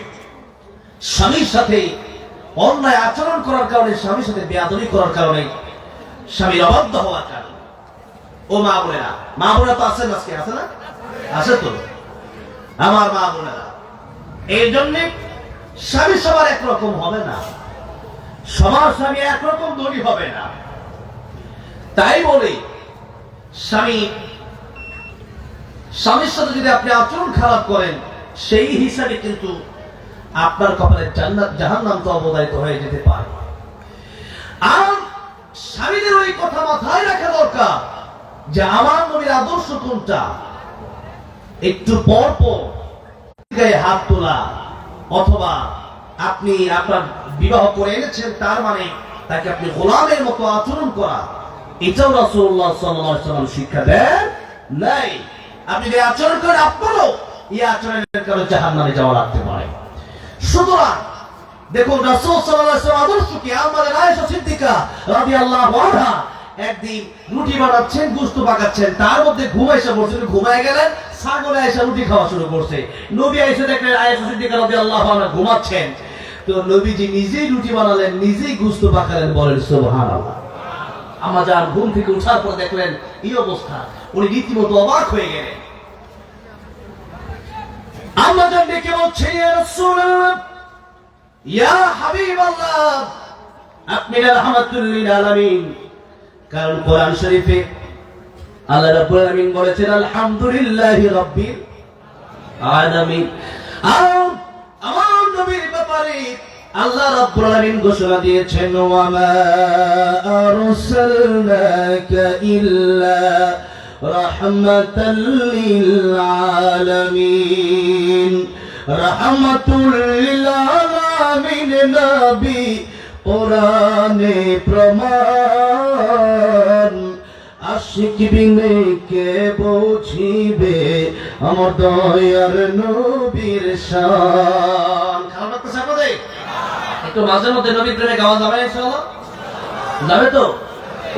স্বামীর সাথে অন্যায় আচরণ করার কারণে, স্বামীর সাথে বেয়াদবি করার কারণে, স্বামীর অবাধ্য হওয়ার কারণে। ও মা বোনেরা, মা বোনেরা তো আছেন, আজকে আছে না? আছে তো আমার মা বোনেরা। এই জন্য স্বামী সবার একরকম হবে না, সবার স্বামী একরকম ধনী হবে না। তাই বলে স্বামীর সাথে যদি আপনি আচরণ খারাপ করেন, সেই হিসাবে কিন্তু আপনার কপালে জান্নাত জাহান্নাম তো অবধারিত হয়ে যেতে পারে। আর স্বামীদের ওই কথা মাথায় রাখা দরকার যে আমার নবীর আদর্শ কোনটা। একটু পর পর গায়ে হাত তোলা, অথবা আপনি আপনার বিবাহ করে এনেছেন তার মানে তাকে আপনি গোলামের মতো আচরণ করা, এটাও রাসূলুল্লাহ সাল্লাল্লাহু আলাইহি ওয়াসাল্লাম শিক্ষা দেন নাই। আপনি যে আচরণ করেন, আপনারও এই আচরণের কারণে জাহান্নামে যাওয়া লাগতে পারে। সুতরাং দেখুন রাসূল সাল্লাল্লাহু আলাইহি ওয়াসাল্লাম আদর্শ কি। আমাদের আয়েশা সিদ্দিকা রাদিয়াল্লাহু আনহা একদিন রুটি বানাচ্ছেন, গোশত পাকাচ্ছেন, তার মধ্যে ঘুম এসে পড়ছে, ঘুমায় গেলেন। ছাগলে আয়েশা রুটি খাওয়া শুরু করছে। নবী এসে দেখলেন আয়েশা সিদ্দিকা রাদিয়াল্লাহু আনহা ঘুমাচ্ছেন। তো নবীজি নিজেই রুটি বানালেন, নিজেই গোশত পাকালেন। বলেন সুবহানাল্লাহ। আম্মা জান ঘুম থেকে উঠার পর দেখলেন এই অবস্থা, উনি রীতিমতো অবাক হয়ে গেলেন। আম্মা জান ডেকে বলছে, ইয়া রাসূলুল্লাহ, ইয়া হাবিবাল্লাহ, আপনি রাহমাতুল লিল আলামিন। কারণ কোরআন শরীফে আল্লাহ রাব্বুল আলামিন বলেছেন আলহামদুলিল্লাহি রাব্বিল আলামিন। আর আমার নবীর ব্যাপারে আল্লাহ রাব্বুল আলামিন ঘোষণা দিয়েছেন ওয়া মা আরসালনাকা ইল্লা রাহমাতাল লিল আলামিন। রাহমাতুল লিল আলামিন নবী কোরআনে প্রমাণ। আশিক বিনে কে বুঝিবে আমার দয়ার নবীর শান। খারাপ লাগতেছে আপনাদের? একটু মাঝে মধ্যে নবীর প্রেমে গাওয়া যাবে ইনশাআল্লাহ? যাবে তো?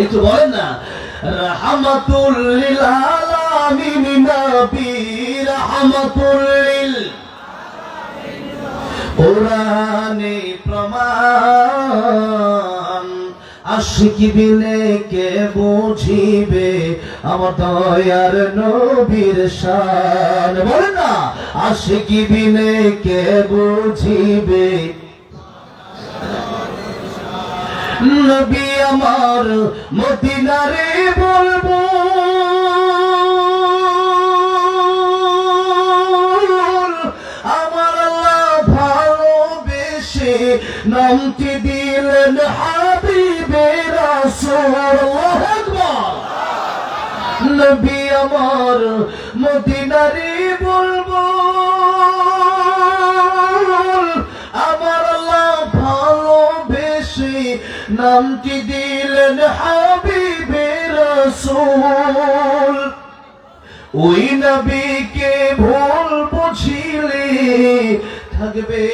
একটু বলেন না। রাহমাতুল লিল আলামিন নবী রাহমাতুল লিল কোরআনে প্রমাণ। আশিক বিনে কে বুঝিবে আমার দয়ার নবীর শান। বলেন না, আশিক বিনে কে বুঝিবে নবী আমার মদিনারে বলবো আমার আল্লাহ ভালোবেসে নামটি দিলেন হাবিবে রাসূল। আল্লাহু আকবার। নবী আমার মদিনারে বলবো আমার আল্লাহ ভালোবেসে নামটি দিলেন হাবিবে রাসূল। ওই নবীকে ভুল বুঝিলে থাকবে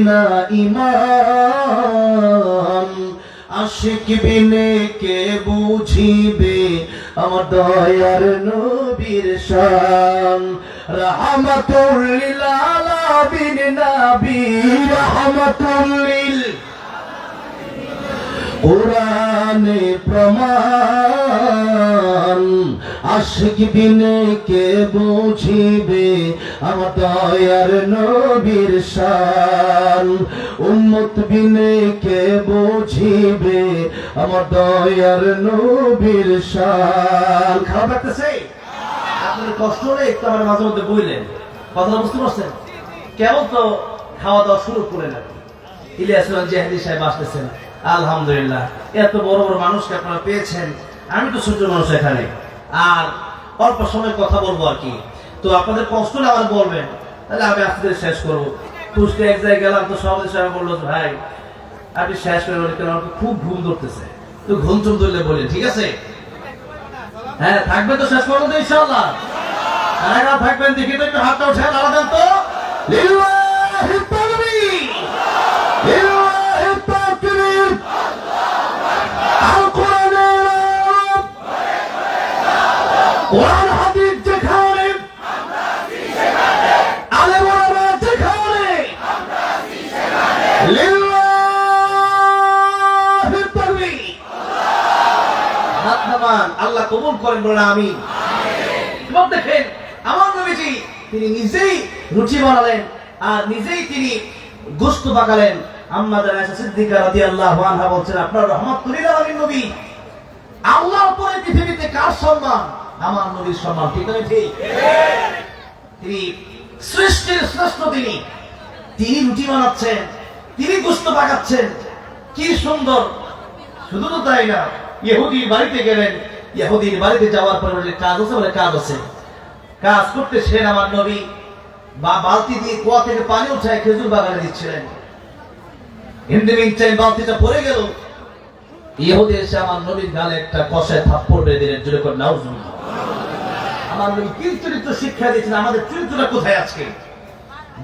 না ঈমান। আশিক বিনে কে বুঝিবে আমার দয়ার নবীর শান। রাহমাতুল লিল আলামিন নবী রাহমাতুল লিল কোরআনে প্রমাণ। আশিক বিনে কে বুঝিবে আমার দয়ার নবীর শান। উম্মত বিনে কে বুঝিবে আমার দয়ার নবীর শান। খারাপ লাগতেছে? আপনাদের কষ্ট হলে একটু আমার মাঝে মধ্যে বললেন, কথাটা বুঝতে পারছেন? কেমন তো খাওয়া দাওয়া শুরু করে না। ইলিয়াস জাহেদি সাহেব আসতেছেন, আলহামদুলিল্লাহ। এত বড় বড় মানুষকে আপনারা পেয়েছেন, আমি তো ছোট মানুষ এখানে, আর অল্প সময় কথা বলবো আর কি। তো আপনাদের কষ্ট হলে আমার বলবেন, তাহলে আমি আস্তে ধীরে শেষ করবো। পুষতে এক জায়গায় গেলাম, তো সভাপতি সাহেব বললো ভাই আপনি শেষ করে বলি, কেন আমাকে খুব ঘুম ধরতেছে, তো ঘুম চুম ধরলে বলেন, ঠিক আছে? হ্যাঁ থাকবে তো, শেষ করবো তো ইনশাআল্লাহ। হ্যাঁ থাকবেন, দেখি তো একটু হাতটা উঠে দাঁড়া দেন তো। লিল্লাহি তাকবীর, লিল্লাহি তাকবীর। আল কোরআনের কোরআন হাদিস যেখানে, আলেম ওলামা যেখানে, লিল্লাহি তাকবীর। হাত নামান, আল্লাহ কবুল করেন বলেন আমিন। এবং দেখেন আমার নবীজি তিনি নিজেই রুটি বানালেন আর নিজেই তিনি গোশত পাকালেন। আম্মা জানা আয়েশা সিদ্দিকা রাদিয়াল্লাহু আনহা বলছেন আপনার রাহমাতুল লিল আলামিন নবী। আল্লাহর পরে পৃথিবীতে কার সম্মান? আমার নবীর সম্মান। ঠিক না? ঠিক। তিনি সৃষ্টির শ্রেষ্ঠ, তিনি রুটি বানাচ্ছেন, তিনি গোশত পাকাচ্ছেন, কি সুন্দর। শুধু তো তাই না, ইহুদির বাড়িতে গেলেন, ইহুদির বাড়িতে যাওয়ার পরে বলে কাজ আছে, বলে কাজ আছে। কাজ করতেছেন আমার নবী বা বালতি দিয়ে কুয়া থেকে পানি উঠায় খেজুর বাগানে দিচ্ছিলেন। বালতিটা পড়ে গেল, ইহুদি এসে আমার নবীর গালে একটা কষায় থাপ্পড় বেঁধে দিলেন, জোরে করে নাউজুবিল্লাহ। আমার নবী কি চরিত্র শিক্ষা দিয়েছেন, আমাদের চরিত্রটা কোথায় আজকে?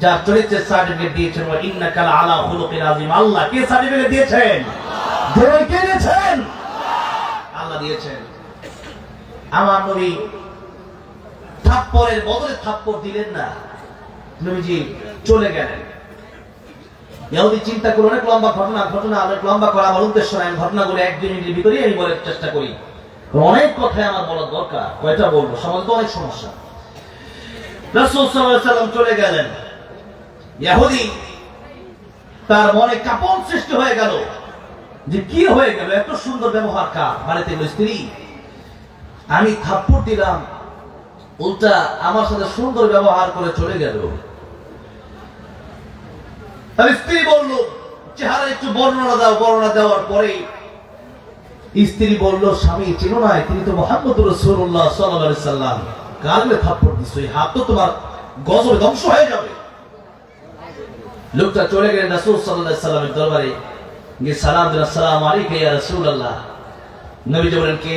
যার চরিত্রের সার্টিফিকেট দিয়েছেন ইন্নাকা আলা খুলুকিন আযীম। আল্লাহ কে সার্টিফিকেট দিয়েছেন? কে দিয়েছেন? আল্লাহ দিয়েছেন। আমার নবী থাপ্পড়ের বদলে থাপ্পড় দিলেন না, নবীজি চলে গেলেন। ইহুদি চিন্তা করে অনেক লম্বা ঘটনা অনেক লম্বা করা আমার উদ্দেশ্য নয়। আমি ঘটনাগুলো 1-2 মিনিটের ভিতরেই আমি বলার চেষ্টা করি, অনেক কথাই আমার বলার দরকার। কয়টা বলবো? সমাজে তো অনেক সমস্যা। রাসূল সাল্লাল্লাহু আলাইহি ওয়াসাল্লাম চলে গেলেন। ইহুদি তার মনে কাঁপন সৃষ্টি হয়ে গেল। যে কি হয়ে গেল, এত সুন্দর ব্যবহার কার বাড়িতে স্ত্রী, আমি থাপ্পড় দিলাম, উল্টা আমার সাথে সুন্দর ব্যবহার করে চলে গেল। তার স্ত্রী বলল, চেহারা একটু বর্ণনা দাও। বর্ণনা দেওয়ার পরে স্ত্রী বলল, স্বামী চিনো না, তিনি তো মুহাম্মদুর রাসূলুল্লাহ সাল্লাল্লাহু আলাইহি সাল্লাম। গালে থাপ্পড় দিছো, এই হাত তো তোমার গজবে ধ্বংস হয়ে যাবে। লোকটা চলে গেলেন রাসূল সাল্লাল্লাহু আলাইহি সাল্লামের দরবারে, গিয়ে সালাম দিলেন, আসসালামু আলাইকা ইয়া রাসূলুল্লাহ। নবীজি বলেন, কে?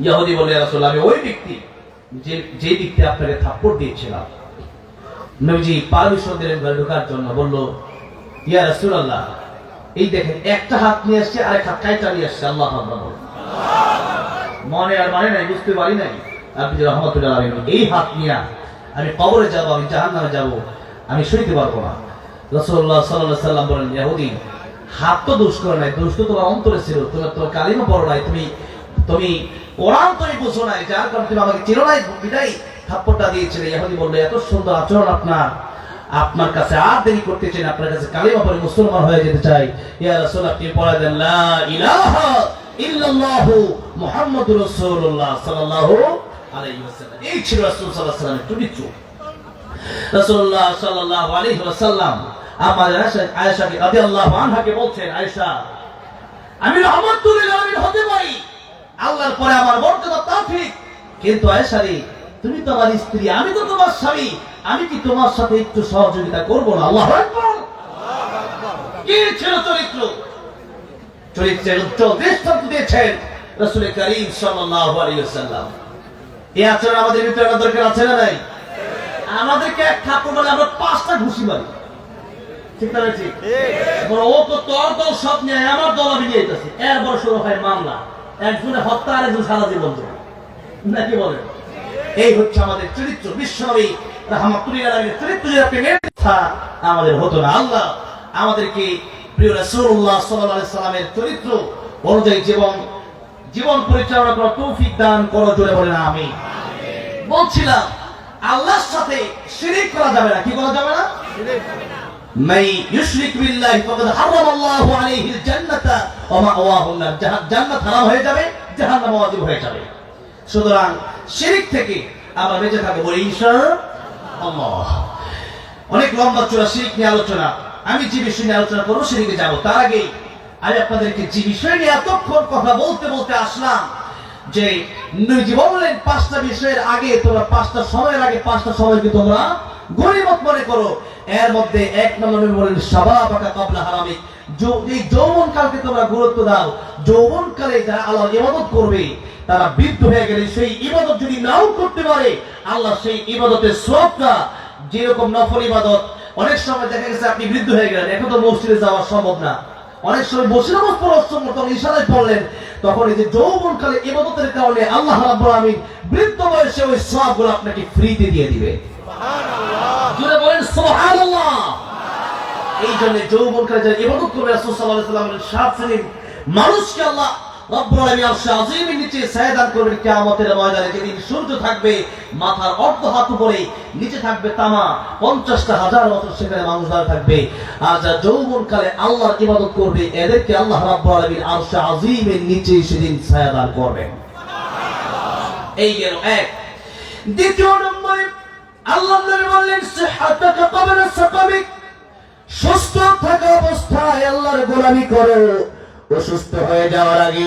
ইহুদি বলে, ইয়া রাসূলুল্লাহ, আমি ওই ব্যক্তি যে ব্যক্তি আপনাকে থাপ্পড় দিয়েছিলাম। নবীজি পারমিশন দিলেন ঘরে ঢোকার জন্য। বলল, ইয়া রাসূলুল্লাহ, এই দেখেন একটা হাত নিয়ে আসছে, আরেক হাত কাইটা নিয়ে আসছে। আল্লাহ আকবার। মনে আর মানে নাই, বুঝতে পারি নাই। আপনি যে রহমতুল্লাহ আলাইহি, এই হাত নিয়ে আমি কবরে যাব, আমি জাহান্নামে যাব, আমি সইতে পারবো না। রাসূলুল্লাহ সাল্লাল্লাহু আলাইহি সাল্লাম বলেন, ইহুদি, হাত তো দোষ করে নাই, দোষ তো তোমার অন্তরে ছিল, তোমার কালিমা পড়ো নাই, তুমি কোরআন তুমি বুঝো নাই, যার কারণে তুমি আমাকে চিনো নাই, বিদায় থাপ্পড়টা দিয়েছিলে। ইহুদি বলল, এত সুন্দর আচরণ আপনার কাছে আর দেরি করতে চাই না, আপনার কাছে কালিমা পড়ে মুসলমান হয়ে যেতে চাই। ইয়া রাসূল, আপনি পড়া দেন, লা ইলাহা ইল্লাল্লাহু মুহাম্মাদুর রাসূলুল্লাহ সাল্লাল্লাহু আলাইহি ওয়াসাল্লাম। এই ছিল রাসূল সাল্লাল্লাহু আলাইহি ওয়াসাল্লামের চরিত্র। রাসূলুল্লাহ সাল্লাল্লাহু আলাইহি ওয়াসাল্লাম আমার আয়েশা রাদিয়াল্লাহু আনহাকে বলছেন, আয়েশা, আমি রহমাতুল লিল আলামিন হতে পারি, আল্লাহর পরে আমার মর্যাদা তা ঠিক, কিন্তু আয়েশা রে, তুমি তো আমার স্ত্রী, আমি তো তোমার স্বামী, আমি কি তোমার সাথে একটু সহযোগিতা করব না? আল্লাহু আকবার। কি ছিল চরিত্র! চরিত্রের উজ্জ্বল দৃষ্টান্ত দিয়েছেন রাসূল করিম সাল্লাল্লাহু আলাইহি ওয়াসাল্লাম। এই আচরণ আমাদের ভিতরে দরকার আছে না নাই? আমাদেরকে এক থাপ্পড় বলে আমরা 5টা ঘুষি মারি, ঠিক না? ঠিক। ও তো তোর দল সব নিয়ে আমার দল আমি নিয়ে যেতেছি, এরপর শুরু হয় মামলা, একজনে হত্যা আর একজন সারা জীবন জেল, নাকি বলেন? এই হচ্ছে আমাদের চরিত্র। বিশ্বনবী রাহমাতুল্লাহ আলাইহির চরিত্র যদি আপনি মেনে আমাদের হতো না। আল্লাহ আমাদেরকে প্রিয় রাসূলুল্লাহ সাল্লাল্লাহু আলাইহি সাল্লামের চরিত্র অনুযায়ী জীবন পরিচালনা করার তৌফিক দান করো, জোরে বলেন আমিন। বলছিলাম, আল্লাহর সাথে শিরক করা যাবে না। কি করা যাবে না? মাই ইউশরিক বিল্লাহি ফাকাদ হারামাল্লাহু আলাইহিল জান্নাতা ওয়া মাওয়াহুন নার। জান্নাত হারাম হয়ে যাবে, জাহান্নাম ওয়াজিব হয়ে যাবে। সুতরাং শিরক থেকে আমরা বেঁচে থাকবো ইনশাআল্লাহ। অনেক লম্বা চূড়া শিরক নিয়ে আলোচনা, আমি যে বিষয় নিয়ে আলোচনা করবো সেদিকে যাবো। তার আগে আমি আপনাদেরকে যে বিষয় নিয়ে এতক্ষণ কথা বলতে বলতে আসলাম, যে নবীজি বললেন 5টা বিষয়ের আগে তোমরা 5টা সময়ের আগে 5টা সময়কে তোমরা গনিমত মনে করো। এর মধ্যে 1 নম্বরে বলেন শাবাবাকা ক্বাবলা হারামিক, এই যৌবন কালকে তোমরা গুরুত্ব দাও। যৌবন কালে যারা আল্লাহর ইবাদত করবে, তারা বৃদ্ধ হয়ে গেলে সেই ইবাদত যদি নাও করতে পারে, আল্লাহ সেই ইবাদতের সওয়াবটা, যেরকম নফল ইবাদত, অনেক সময় দেখা গেছে আপনি বৃদ্ধ হয়ে গেলেন, এখন তো মসজিদে যাওয়া সম্ভব না, অনেক সময় বসে নামাজ পড়া সম্ভব, তখন ইশারায় পড়লেন, তখন এই যে যৌবন কালে ইবাদতের কারণে আল্লাহ রাব্বুল আলামিন বৃদ্ধ বয়সে ওই সওয়াবগুলো আপনাকে ফ্রিতে দিয়ে দিবে। সুবহানাল্লাহ, জোরে বলেন সুবহানাল্লাহ। এই জন্য যৌবন কালে যারা ইবাদত করবে, রাসূল সাল্লাল্লাহু আলাইহি ওয়াসাল্লামের 7 শ্রেণীর মানুষকে আল্লাহ রাব্বুল আলামিন আরশে আযীমের নিচে সায়দান করবেন কিয়ামতের ময়দানে, যেদিন সূর্য থাকবে মাথার অর্ধ হাত উপরে, নিচে থাকবে তামা, 50,000 বছর সেখানে মানুষ দাঁড়িয়ে থাকবে। আর যারা যৌবন কালে আল্লাহর ইবাদত করবে, এদেরকে আল্লাহ রাব্বুল আলামিন আরশে আযীমের নিচে সেদিন সায়দান করবেন। এই গেল এক। দ্বিতীয় নম্বরে আল্লাহ নবী বললেন, সিহহাতাকা ক্বাবলা সাকামিক, সুস্থ থাকা অবস্থায় আল্লাহর গোলামি করো। অসুস্থ হয়ে যাওয়ার আগে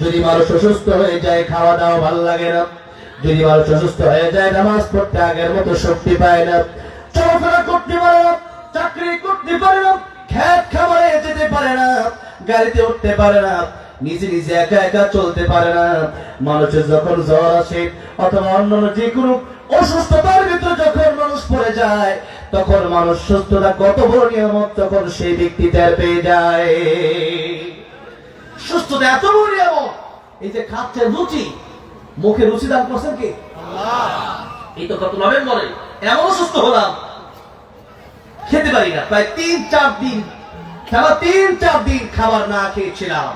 যদি মানুষ অসুস্থ হয়ে যায়, খাওয়া দাওয়া ভালো লাগে না, যদি মানুষ অসুস্থ হয়ে যায়, নামাজ পড়তে আগের মতো শক্তি পায় না, চলাফেরা করতে পারে না, চাকরি করতে পারে না, খেত খামারে যেতে পারে না, গাড়িতে উঠতে পারে না, নিজে নিজে একা একা চলতে পারে না। মানুষের যখন জ্বর আসে অথবা অন্যান্য যে কোনো অসুস্থতার ভিতরে যখন মানুষ পড়ে যায়, তখন মানুষ সুস্থতা কত বড় নিয়ামত তখন সেই ব্যক্তি টের পেয়ে যায়। সুস্থতা এত বড় নিয়ামত। এই যে খাচ্ছেন রুচি, মুখে রুচি দান করছেন কে? আল্লাহ। এই তো গত নভেম্বরে এমন অসুস্থ হলাম, খেতে পারি না, প্রায় 3-4 দিন, 3-4 দিন খাবার না খেয়েছিলাম।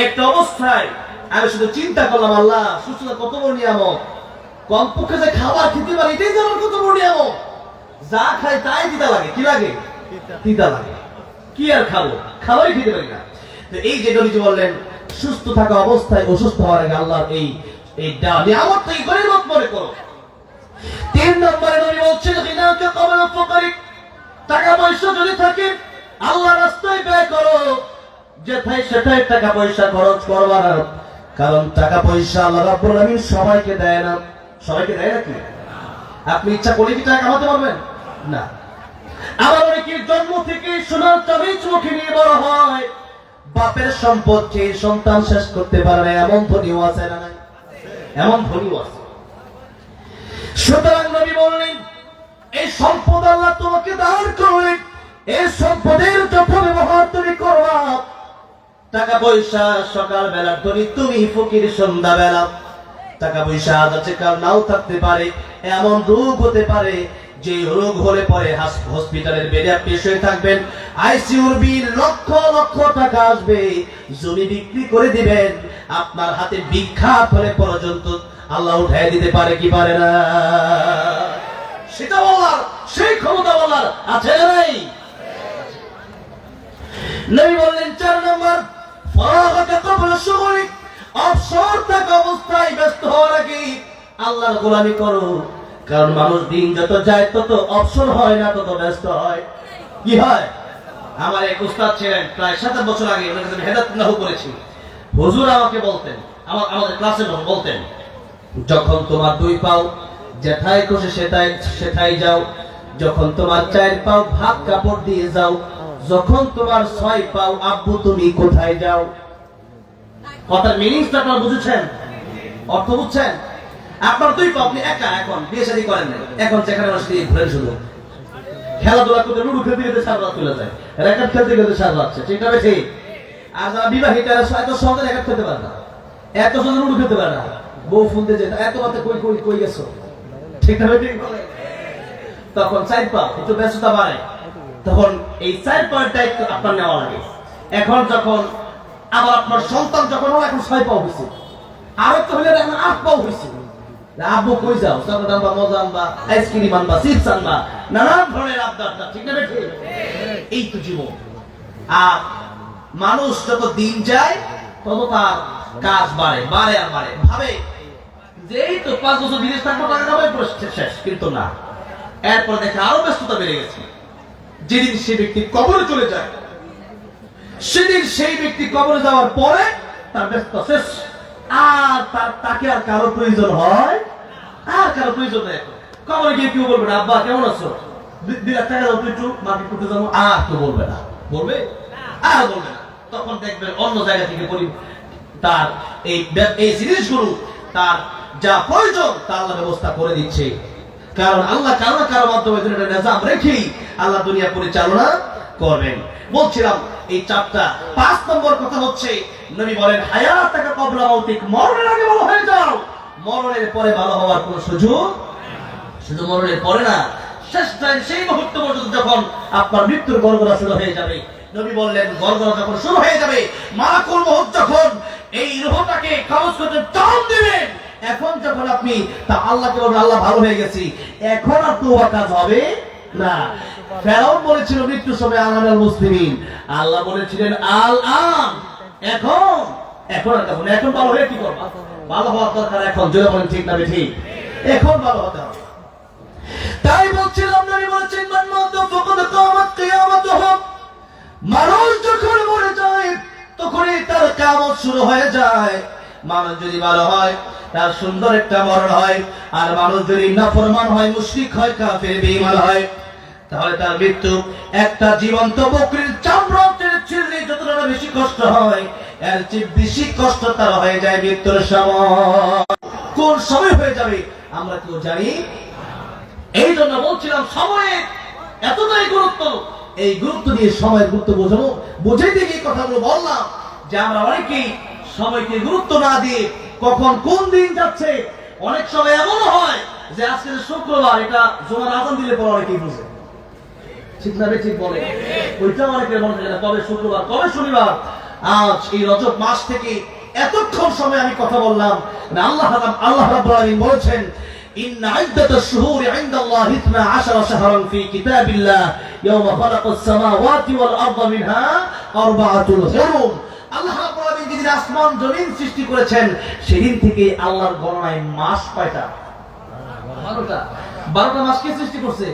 একটা অবস্থায় আমি শুধু চিন্তা করলাম, আল্লাহ, সুস্থতা কত বড় নিয়ামত, কমপক্ষে যে খাবার খেতে পারি এটাই যেমন কত বড় নিয়ামত। যা খাই তাই তিতা লাগে। কি লাগে? তিতা লাগে। কি আর খাবো, খাবারই খেতে পারি না। তো এই যে নবীজি বললেন সুস্থ থাকা অবস্থায় অসুস্থ হওয়ার আগে আল্লাহর এই নিয়ামতটাই গনিমত মনে করো। 3 নম্বরে নবী বলছেন গিনাকা ক্বাবলা ফাকরিক, টাকা পয়সা যদি থাকে আল্লাহর রাস্তায় ব্যয় করো, যেথায় সেটাই টাকা পয়সা খরচ করবা না। কারণ টাকা পয়সা আল্লাহ রাব্বুল আলামিন সবাইকে দেয় না। সবাইকে দেয় নাকি? আপনি ইচ্ছা করলে কি টাকা কামাতে পারবেন না? আবার অনেকের জন্ম থেকে সোনার চাবিচ মুখে নিয়ে বড় হয়, বাপের সম্পদ খেয়ে সন্তান শেষ করতে পারে না, এমন ধনীও আছে না? এমন ধনীও আছে। সুতরাং নবী বললেন এই সম্পদ আল্লাহ তোমাকে দান করলেন, এই সম্পদের যত ব্যবহার তুমি করবা। টাকা পয়সা সকাল বেলা ধনী তুমি, ফকির সন্ধ্যা বেলা। টাকা পয়সা আজ আছে কাল নাও থাকতে পারে, এমন রোগ হতে পারে যে রোগ হলে পরে হসপিটালের বেডে আপনি শুয়ে থাকবেন, আইসিইউর বিল লক্ষ লক্ষ টাকা আসবে, জমি বিক্রি করে দিবেন, আপনার হাতে বিখ্যাত হলে পর্যন্ত আল্লাহ উঠায় দিতে পারে কি পারে না? সেটা বলার সেই ক্ষমতা বলার আছে না নাই? নবী বললেন 4 নম্বর ফারাগাকা ক্বাবলা শুগলিক, অবসর থাকা অবস্থায় ব্যস্ত হওয়ার আগে আল্লাহর গোলামি করো। কারণ মানুষ দিন যত যায় তত অবসর হয় না, তত ব্যস্ত হয়। কি হয়? আমার এক উস্তাদ ছিলেন প্রায় 7 বছর আগে, ওনার কাছে হেদায়েতুল্লাহ করেছি। হুজুর আমাকে বলতেন, আমাদের ক্লাসে বলতেন, যখন তোমার 2 পাও যেথায় খুশি সেটাই যাও, যখন তোমার 4 পাও ভাত কাপড় দিয়ে যাও, যখন তোমার 6 পাও আব্বু তুমি কোথায় যাও। কথার মিনিংসটা আপনারা বুঝেছেন? অর্থ বুঝছেন? আপনার 2 পাও, আপনি একা, এখন বিয়ে শাদী করেন না, এখন যেখানে বসে ঘুরেন, শুধু খেলাধুলা করতে, লুডু খেলতে গেলে সারা রাত চলে যায়, র্যাকেট খেলতে গেলে সারা রাত, ঠিক না ঠিক? আর যারা বিবাহিত এত সহজে র্যাকেট খেলতে পারে না, এত সহজে লুডু খেলতে পারে না, বউ ফোন দিয়ে যেত এত রাতে কই কই কই গেছো, ঠিক না ঠিক? তখন 4 পাও একটু ব্যস্ততা বাড়ে, তখন এই 4 পাওয়ার দায়িত্ব আপনার নেওয়া লাগে। এখন যখন আবার আপনার সন্তান যখন হলো, এখন 6 পাও হয়েছে, আর একটু হলে এখন 8 পাও হয়েছে, আব্বু কই যাও, চকলেট আনবা, মজা আনবা, আইসক্রিম আনবা, চিপস আনবা, নানান ধরনের আবদার, ঠিক না ঠিক? এই তো জীবন। আর মানুষ যত দিন যায় তত তার কাজ বাড়ে বাড়ে আর বাড়ে, ভাবে যে এই তো 5 বছর বিদেশ থাকবো, টাকা কামাই শেষ, কিন্তু না, এরপর দেখে আরো ব্যস্ততা বেড়ে গেছে। যেদিন সেই ব্যক্তি কবরে চলে যায়, সেদিন সেই ব্যক্তি কবরে যাওয়ার পরে তার ব্যস্ততা শেষ, আর তাকে আর কারো প্রয়োজন হয়, আর কারো প্রয়োজন নেই। কবরে গিয়ে কেউ বলবে না আব্বা কেমন আছো, 2 লাখ টাকা দাও তো একটু মার্কেট করতে যাবো, আর কেউ বলবে না, বলবে আর বলবে না। তখন দেখবেন অন্য জায়গা থেকে তার এই জিনিসগুলো, তার যা প্রয়োজন তা আল্লাহ ব্যবস্থা করে দিচ্ছে। কারণ আল্লাহ কারো না কারো মাধ্যমে দুনিয়ার নিজাম রেখেই আল্লাহ দুনিয়া পরিচালনা করবেন। বলছিলাম এই 4টা। 5 নম্বর কথা হচ্ছে নবী বলেন হায়াতাকা ক্বাবলা মাউতিক, মরণের আগে ভালো হয়ে যাও, মরণের পরে ভালো হওয়ার কোনো সুযোগ, শুধু মরণের পরে না, শেষ টাইম সেই মুহূর্ত পর্যন্ত যখন আপনার মৃত্যুর গড়গড়া শুরু হয়ে যাবে, নবী বললেন গড়গড়া যখন শুরু হয়ে যাবে, মালাকুল মউত যখন এই রূহটাকে কবজ করতে টান দিবেন, এখন যখন আপনি তা আল্লাহকে বলবেন আল্লাহ ভালো হয়ে গেছি, এখন আর তওবা কাজ হবে না। ফেরাউন বলেছিল মৃত্যুর সময় আনাল মুসলিমিন, আল্লাহ বলেছিলেন আল আন, এখন আর তখন, এখন ভালো হয়ে কি করবা? ভালো হওয়ার দরকার এখন, যদি বলেন ঠিক না ঠিক, এখন ভালো হতে হবে। তাই বলছিলাম নবী বলেছেন মান মাতা ফাকাদ কামাত কিয়ামাতুহু, মানুষ যখন মরে যায় তখনই তার কিয়ামত শুরু হয়ে যায়। মানুষ যদি ভালো হয় তার সুন্দর একটা মরণ হয়, আর মানুষ যদি নাফরমান হয়, মুশরিক হয়, কাফের বেঈমান হয়, তাহলে তার মৃত্যু একটা জীবন্ত বকরির চামড়া ছিঁড়লে যতটা বেশি কষ্ট হয়, এর চেয়ে বেশি কষ্ট তার হয়ে যায় মৃত্যুর সময়। কোন সময় হয়ে যাবে আমরা কেউ জানি। এই জন্য বলছিলাম সময়ের এতটাই গুরুত্ব, এই গুরুত্ব দিয়ে সময়ের গুরুত্ব বোঝানো, বুঝাইতে গিয়ে কথাগুলো বললাম যে আমরা অনেকেই সময়কে গুরুত্ব না দিয়ে কখন কোন দিন যাচ্ছে, অনেক সময় এমন হয় যে আজকে শুক্রবার, এটা জোমার আজান দিলে পরে অনেকেই বুঝে, ঠিক না ঠিক বলে, ওইটা অনেকের মনে থাকে না, কবে শুক্রবার কবে শনিবার। আজ এই রজব মাস থেকে এতক্ষণ সময় আমি কথা বললাম, আল্লাহ রাব্বুল আলামিন বলেছেন ইন্না ইদ্দাতাশ শুহুরি ইনদাল্লাহি 12 শাহরান ফি কিতাবিল্লাহ ইয়াওমা খালাকাস সামাওয়াতি ওয়াল আরদা মিনহা আরবাআতুল হুরুম। আল্লাহ রাব্বুল আলামিন যেদিন আসমান জমিন সৃষ্টি করেছেন সেদিন থেকে আল্লাহর গণনায় মাস কয়টা? 12টা। 12টা মাস কে সৃষ্টি করছে?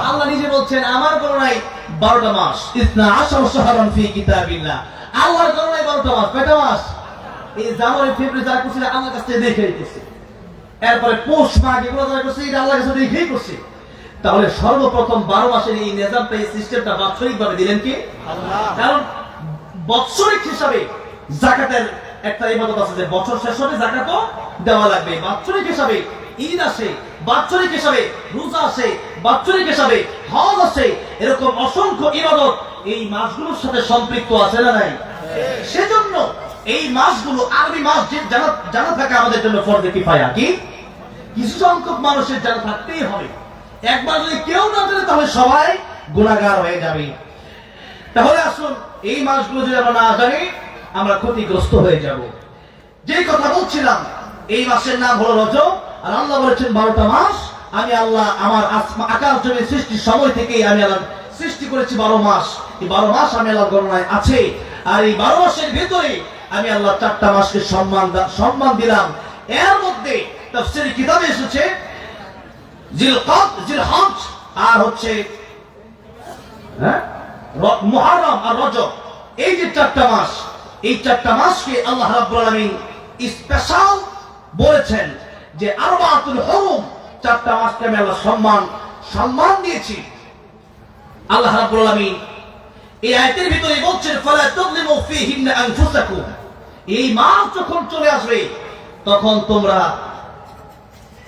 আল্লাহ নিজে বলছেন আমার গণনায় 12টা মাস। 12 শাহরান ফি কিতাবিল্লাহ। আল্লাহর গণনায় 12টা মাস। কয়টা মাস? এই জানুয়ারি ফেব্রুয়ারি যারা করছে আল্লাহর কাছে দেখেই করছে। এরপরে পৌষ মাঘ এগুলো যারা করছে এটা আল্লাহর কাছে দেখেই করছে। তাহলে সর্বপ্রথম 12 মাসের এই নিজামটা এই সিস্টেমটা বাৎসরিক ভাবে দিলেন কি? আল্লাহ। কারণ বাৎসরিক হিসাবে যাকাতের একটা ইবাদত আছে যে বছর শেষ হলে যাকাতও দেওয়া লাগবে। বাৎসরিক হিসাবে ঈদ আসে, বাৎসরিক হিসাবে রোজা আসে, বাৎসরিক হিসাবে হজ আসে। এরকম অসংখ্য ইবাদত এই মাসগুলোর সাথে সম্পৃক্ত আছে না নাই? সেজন্য এই মাসগুলো আরবি মাস যে জানা থাকে আমাদের জন্য ফরজে কিফায়া। কি কিছু সংখ্যক মানুষের জানা থাকতেই হবে। একবার যদি কেউ না জানে তাহলে সবাই গুনাহগার হয়ে যাবে। তাহলে আসুন এই মাসগুলো যদি আমরা না জানি আমরা ক্ষতিগ্রস্ত হয়ে যাব। যে কথা বলছিলাম এই মাসের নাম হলো রজব। আর আল্লাহ বলেছেন 12টা মাস। আমি আল্লাহ আমার আকাশ জমি সৃষ্টির সময় থেকেই আমি আল্লাহ সৃষ্টি করেছি 12 মাস। এই 12 মাস আমি আল্লাহর গণনায় আছে। আর এই 12 মাসের ভিতরে আমি আল্লাহ 4টা মাসকে সম্মান দিলাম। এর মধ্যে তাফসীর কিতাবে এসেছে জিলকাদ, জিলহজ আর হচ্ছে মুহররম আর রজব। এই যে 4টা মাস, এই 4টা মাসকে আল্লাহ রাব্বুল আলামিন স্পেশাল বলেছেন যে আরবাআতুল হুরুম। 4টা মাসকে আমি আল্লাহ সম্মান দিয়েছি। আল্লাহ রাব্বুল আলামিন এই আয়াতের ভিতরে বলছেন ফালা তাযলিমু ফীহিন্না আনফুসাকুম। এই মাস যখন চলে আসবে তখন তোমরা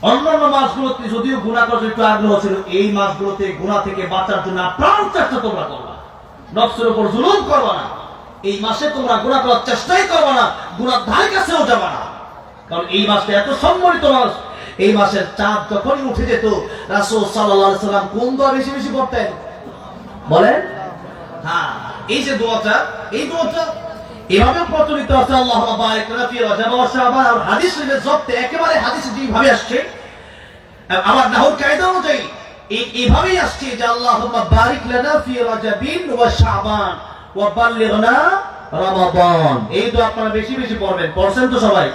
অন্যান্য মাসগুলোতে যদিও গুনাহ করতে একটু আগ্রহ ছিল, এই মাসগুলোতে গুনাহ থেকে বাঁচার জন্য প্রাণ চেষ্টা তোমরা করবা। নফসের উপর জুলুম করবা না। এই মাসে তোমরা গুনাহ করার চেষ্টাই করবা না, গুনার ধারে কাছেও যাবা না। কারণ এই মাসটা এত সম্মানিত মাস। এই মাসের চাঁদ যখনই উঠে যেত রাসূল সাল্লাল্লাহু আলাইহি সাল্লাম কোন দোয়া বেশি বেশি পড়তেন বলেন? হ্যাঁ, এই যে দোয়াটা, এই দোয়াটা এভাবে প্রচলিত আছে আল্লাহুম্মা বারিক লানা ফি রজব ওয়া শাবান। আর হাদিস শরীফের জব্দে একেবারে হাদিসে যেভাবে আসছে আমার নাহর কায়দা অনুযায়ী এইভাবেই আসছে যে আল্লাহুম্মা বারিক লানা ফি রজবিন ওয়া শাবান ওয়া বাল্লিগনা রমাদান। এই দোয়া আপনারা বেশি বেশি পড়বেন। পড়ছেন তো সবাই?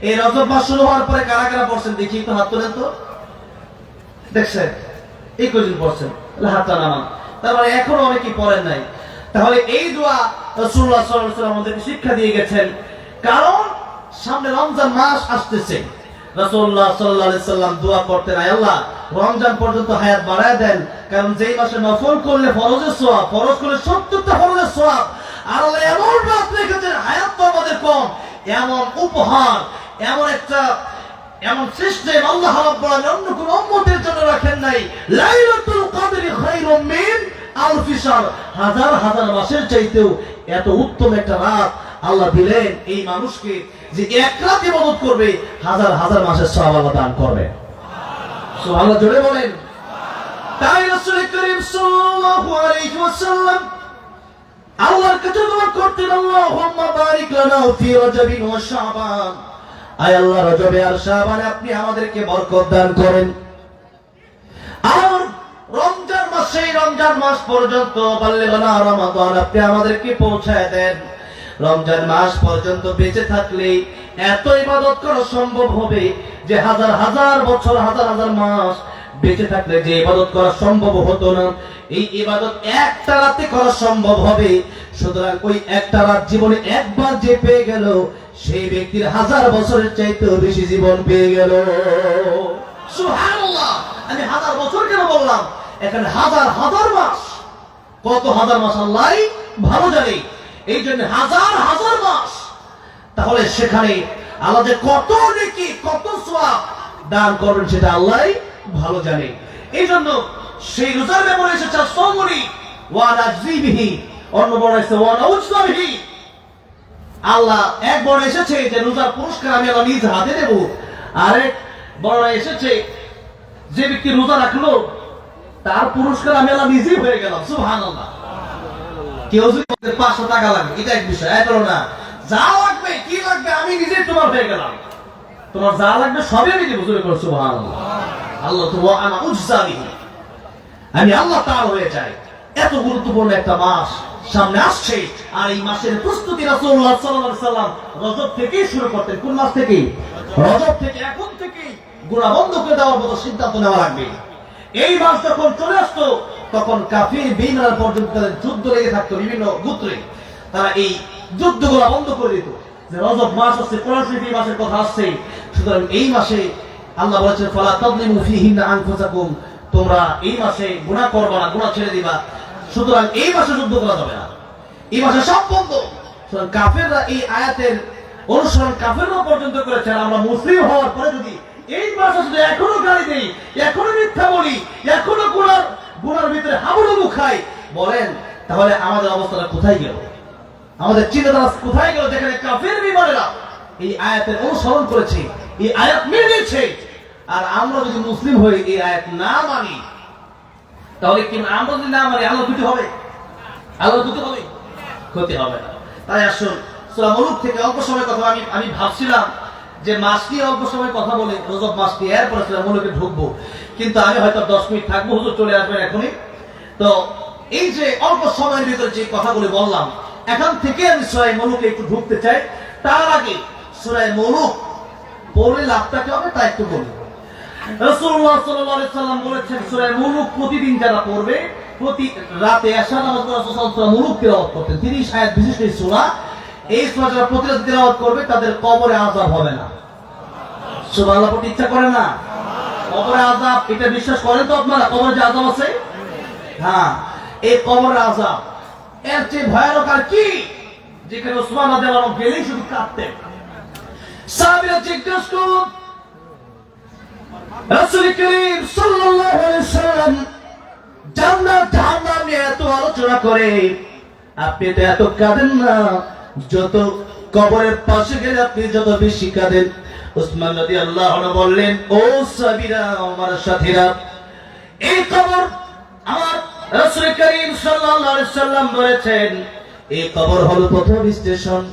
এই রজব মাস শুরু হওয়ার পরে কারা কারা পড়ছেন দেখি একটু হাত তোলেন তো। দেখছেন এই কয়জন পড়ছেন? হাতটা নামান। তারপরে এখনো অনেকেই পড়েন নাই। তাহলে এই দোয়া রাসূলুল্লাহ সাল্লাল্লাহু আলাইহি ওয়াসাল্লাম আমাদেরকে শিক্ষা দিয়ে গেছেন। কারণ সামনে রমজান মাস আসতেছে। রাসূলুল্লাহ সাল্লাল্লাহু আলাইহি ওয়াসাল্লাম দোয়া করতেন, আয় আল্লাহ রমজান পর্যন্ত হায়াত বাড়ায় দেন। কারণ যেই মাসে নফল করলে ফরজের সওয়াব, ফরজ করলে 70টা ফরজের সওয়াব। আর আল্লাহ এমন রাত রেখেছেন, হায়াত তো আমাদের কম, এমন উপহার, এমন সিস্টেম আল্লাহ রাব্বুল আলামিন অন্য কোন উম্মতের জন্য রাখেন নাই। লাইলাতুল কদরি খায়রুম মিন আলফি শাহর। হাজার হাজার মাসের চাইতেও এত উত্তম একটা রাত আল্লাহ দিলেন এই মানুষকে যে এক রাত ইবাদত করবে হাজার হাজার মাসের সওয়াব আল্লাহ দান করবে। সুবহানাল্লাহ জোরে বলেন। তাই রাসূল করিম সাল্লাল্লাহু আলাইহি ওয়াসাল্লাম আল্লাহর কাছে দোয়া করতেন, আল্লাহুম্মা বারিক লানা ফি রজবিন ওয়া শাবান। আয় আল্লাহ রজবে আর শাবানে আপনি আমাদেরকে বরকত দান করেন। আর রমজান মাসে, রমজান মাস পর্যন্ত বাল্লিগনা রমাদান আপনি আমাদেরকে পৌঁছায় দেন। রমজান মাস পর্যন্ত বেঁচে থাকলে এত ইবাদত করা সম্ভব হবে যে হাজার হাজার বছর, হাজার হাজার মাস বেঁচে থাকলে যে ইবাদত করা সম্ভব হতো না, এই ইবাদত একটা রাতে করা সম্ভব হবে। সুতরাং ওই একটা রাত জীবনে একবার যে পেয়ে গেল সেই ব্যক্তির হাজার বছরের চাইতেও বেশি জীবন পেয়ে গেল। সুবহানাল্লাহ। আমি হাজার বছর কেন বললাম? এখানে হাজার হাজার মাস। কত হাজার মাস আল্লাহ ভালো জানে। এই জন্য হাজার হাজার মাস। তাহলে সেখানে আল্লাহ যে কত নেকি, কত সওয়াব দান করবেন সেটা আল্লাহ ভালো জানে। এই জন্য সেই রোজার ব্যাপারে এসেছে সমরি ওয়া নাজিবিহি, অন্য বড় এসেছে ওয়া নাউজবিহি। আল্লাহ এক বড় এসেছে যে রোজার পুরস্কার আমি আল্লাহ নিজ হাতে দেব। আরেক বড় এসেছে যে ব্যক্তি রোজা রাখলো তার পুরস্কার আমি আল্লাহ নিজেই হয়ে গেলাম। সুবহানাল্লাহ। কেউ যদি 500 টাকা লাগবে এটা এক বিষয়, এত না, যা লাগবে কি লাগবে আমি নিজেই তোমার হয়ে গেলাম। তোমার যা লাগবে সবই আমি দেবো। জোরে করো সুবহানাল্লাহ। আল্লাহ তো ওয়া আনা উজজা বিহি, আমি আল্লাহ তাআলা হয়ে যাই। এত গুরুত্বপূর্ণ একটা মাস সামনে আসছে, আর এই মাসের প্রস্তুতি রাসূলুল্লাহ সাল্লাল্লাহু আলাইহি সাল্লাম রজব থেকেই শুরু করতেন। কোন মাস থেকে? রজব থেকে। এখন থেকেই গুনাহ বন্ধ করে দেওয়ার মতো সিদ্ধান্ত নেওয়া লাগবে। এই মাস যখন চলে আসতো, তখন কাফির বেঈমান পর্যন্ত তাদের যুদ্ধ লেগে থাকতো বিভিন্ন গোত্রে। তারা এই যুদ্ধগুলো বন্ধ করে দিত, যে রজব মাস আসছে, কোরআন শরীফে এই মাসের কথা আসছে, সুতরাং এই মাসে আল্লাহ বলেছেন ফালা তাযলিমু ফীহিন্না আনফুসাকুম, তোমরা এই মাসে গুনাহ করবা না, গুনাহ ছেড়ে দিবা। সুতরাং এই মাসে যুদ্ধ করা যাবে না, এই মাসে সব বন্ধ। সুতরাং কাফেররা এই আয়াতের অনুসরণ কাফেররা পর্যন্ত করেছে। আমরা মুসলিম হওয়ার পরে যদি এই মাসে যদি এখনো গালি দেই, এখনো মিথ্যা বলি, এখনো গুনার ভিতরে হাবুডুবু খাই, বলেন তাহলে আমাদের অবস্থাটা কোথায় গেল? আমাদের চিন্তাধারা কোথায় গেল? যেখানে কাফের বিমানেরা এই আয়াতের অনুসরণ করেছে, এই আয়াত মেনে নিয়েছে, আর আমরা যদি মুসলিম হই এই আয়াত না মানি, তাহলে কি আমরা যদি না মানি আল্লাহ ক্ষতি হবে? আল্লাহ ক্ষতি হবে? ক্ষতি হবে না। তাই আসুন সূরা মুলুক থেকে অল্প সময় কথা, আমি ভাবছিলাম যে মাস নিয়ে অল্প সময় কথা বলে রজব মাস নিয়ে, এরপরে সূরা মুলুকে ঢুকবো, কিন্তু আমি হয়তো 10 মিনিট থাকবো, হুজুর চলে আসবেন এখনই। তো এই যে অল্প সময়ের ভিতরে যে কথাগুলো বললাম, এখন থেকে আমি সূরা মুলুকে একটু ঢুকতে চাই। তার আগে সূরা মুলুক পড়লে লাভটা কি হবে তা একটু বলি। রাসূলুল্লাহ সাল্লাল্লাহু আলাইহি সাল্লাম বলেছেন, সূরা মুলুক প্রতিদিন যারা পড়বে, প্রতি রাতে এশা নামাজ পড়ে রাসূলুল্লাহ সূরা মুলুক তেলাওয়াত করতেন। 30 আয়াত বিশিষ্ট এই সূরা, এই সূরা যারা প্রতি রাতে তেলাওয়াত করবে তাদের কবরে আযাব হবে না। সুবহানাল্লাহ, পড়তে ইচ্ছা করে না? কবরে আযাব, এটা বিশ্বাস করেন তো আপনারা? কবরে যে আযাব আছে, হ্যাঁ, এই কবরের আযাব এর চেয়ে ভয়ানক আর কি? যেখানে ওসমান রাদিয়াল্লাহু আনহু গেলেই শুধু কাঁদতেন। সাহাবীরা জিজ্ঞেস করলেন, রাসূল করিম সাল্লাল্লাহু আলাইহি সাল্লাম জান্নাত জাহান্নাম নিয়ে এত আলোচনা করে, আপনি তো এত কাঁদেন না? যত কবরের পাশে গেলে আপনি যত বেশি কাঁদেন। ওসমান রাদিয়াল্লাহু আনহু বললেন, ও সাহাবীরা, আমার সাথীরা, এই কবর আমার রাসূল করিম সাল্লাল্লাহু আলাইহি সাল্লাম বলেছেন, এই কবর হলো প্রথম স্টেশন।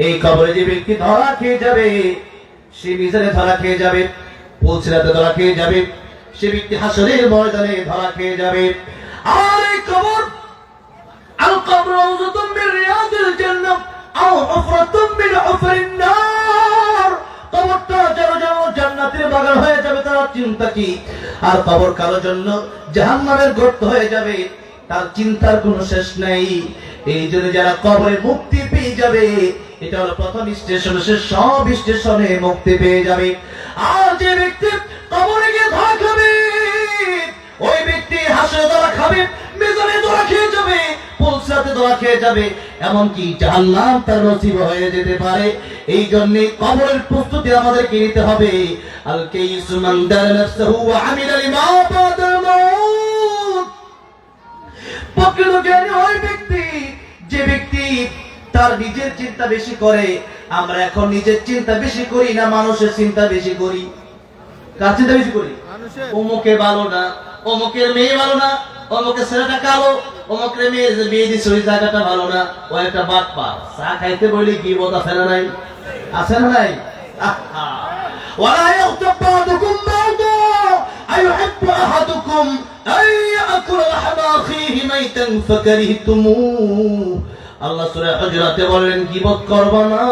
এই কবরে যে ব্যক্তি ধরা খেয়ে যাবে, সে মিজানে ধরা খেয়ে যাবে, পুলসিরাতে ধরা খেয়ে যাবে, সে ব্যক্তি হাসরের ময়দানে ধরা খেয়ে যাবে। আর এই কবর আল কবর রাউযাতুম মিন রিয়াদিল জান্নাহ আও হুফরাতুম মিন হুফরিন নার, কবরটা যার জন্য জান্নাতের বাগান হয়ে যাবে তার চিন্তা কি? আর কবর কারোর জন্য জাহান্নামের গর্ত হয়ে যাবে, তার চিন্তার কোনো শেষ নাই। এই জন্য যারা কবরে মুক্তি পেয়ে যাবে, এটা হলো প্রথম স্টেশন, সে সব স্টেশনে মুক্তি পেয়ে যাবে। আর যে ব্যক্তি কবরে গিয়ে ধরা খাবে, ওই ব্যক্তি হাসরে ধরা খাবে, মিজানে ধরা খেয়ে যাবে, পুলসিরাতে ধরা খেয়ে যাবে, এমনকি জাহান্নাম তার নসিব হয়ে যেতে পারে। এই জন্য কবরের প্রস্তুতি আমাদেরকে নিতে হবে। আল কাইসু মান দারা নাফসাহু ওয়া আমিলা লিমা বাদাল মাউত, প্রকৃত জ্ঞানী ওই ব্যক্তি যে ব্যক্তি তার নিজের চিন্তা বেশি করে। আমরা এখন নিজের চিন্তা বেশি করি না মানুষের চিন্তা বেশি করি? কার চিন্তা বেশি করি? অমুকে ভালো না, অমুকের মেয়ে ভালো না, অমুকের ছেলেটা কালো, অমুকের মেয়ে যে বিয়ে দিচ্ছে ওই জায়গাটা ভালো না, ও একটা বাটপার। চা খাইতে বলি কি বোধ আছে না নাই? আছে না নাই? ওয়ালা ইয়াগতাব বা'দুকুম বা'দা আইয়ুহিব্বু আহাদুকুম আন ইয়াকুলা লাহমা আখিহি মাইতান ফাকারিহতুমুহু। আল্লাহ সূরা হুজুরাতে বলেন, গীবত করবা না,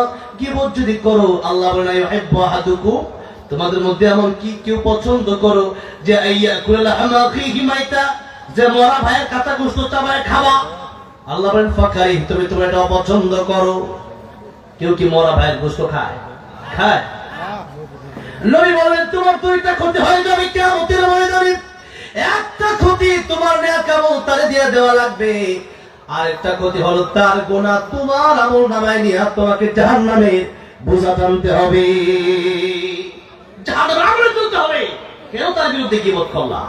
গীবত যদি করো আল্লাহ বলেন ইউহিব্বু আহাদুকুম, তোমাদের মধ্যে এমন কি কেউ পছন্দ করো যে ইয়াকুলা লাহমা আখিহি মাইতা, যে মরা ভাইয়ের কাঁচা গোশত চাবায় খাওয়া? আল্লাহ বলেন ফাকারিহ, তুমি তোমরা এটা অপছন্দ করো। কেউ কি মরা ভাইয়ের গোশত খায়? খায়? নবী বলেন তোমার দুইটা ক্ষতি হয়ে যাবে কিয়ামতের ময়দানে। একটা ক্ষতি তোমার নেক আমল তারে দিয়ে দেওয়া লাগবে, আর একটা ক্ষতি হলো তার গুনাহ তোমার আমল নামায় নিয়ে তোমাকে জাহান্নামের বোঝা টানতে হবে, জাহান্নামে তুলতে হবে। কেন তার বিরুদ্ধে গীবত করলাম?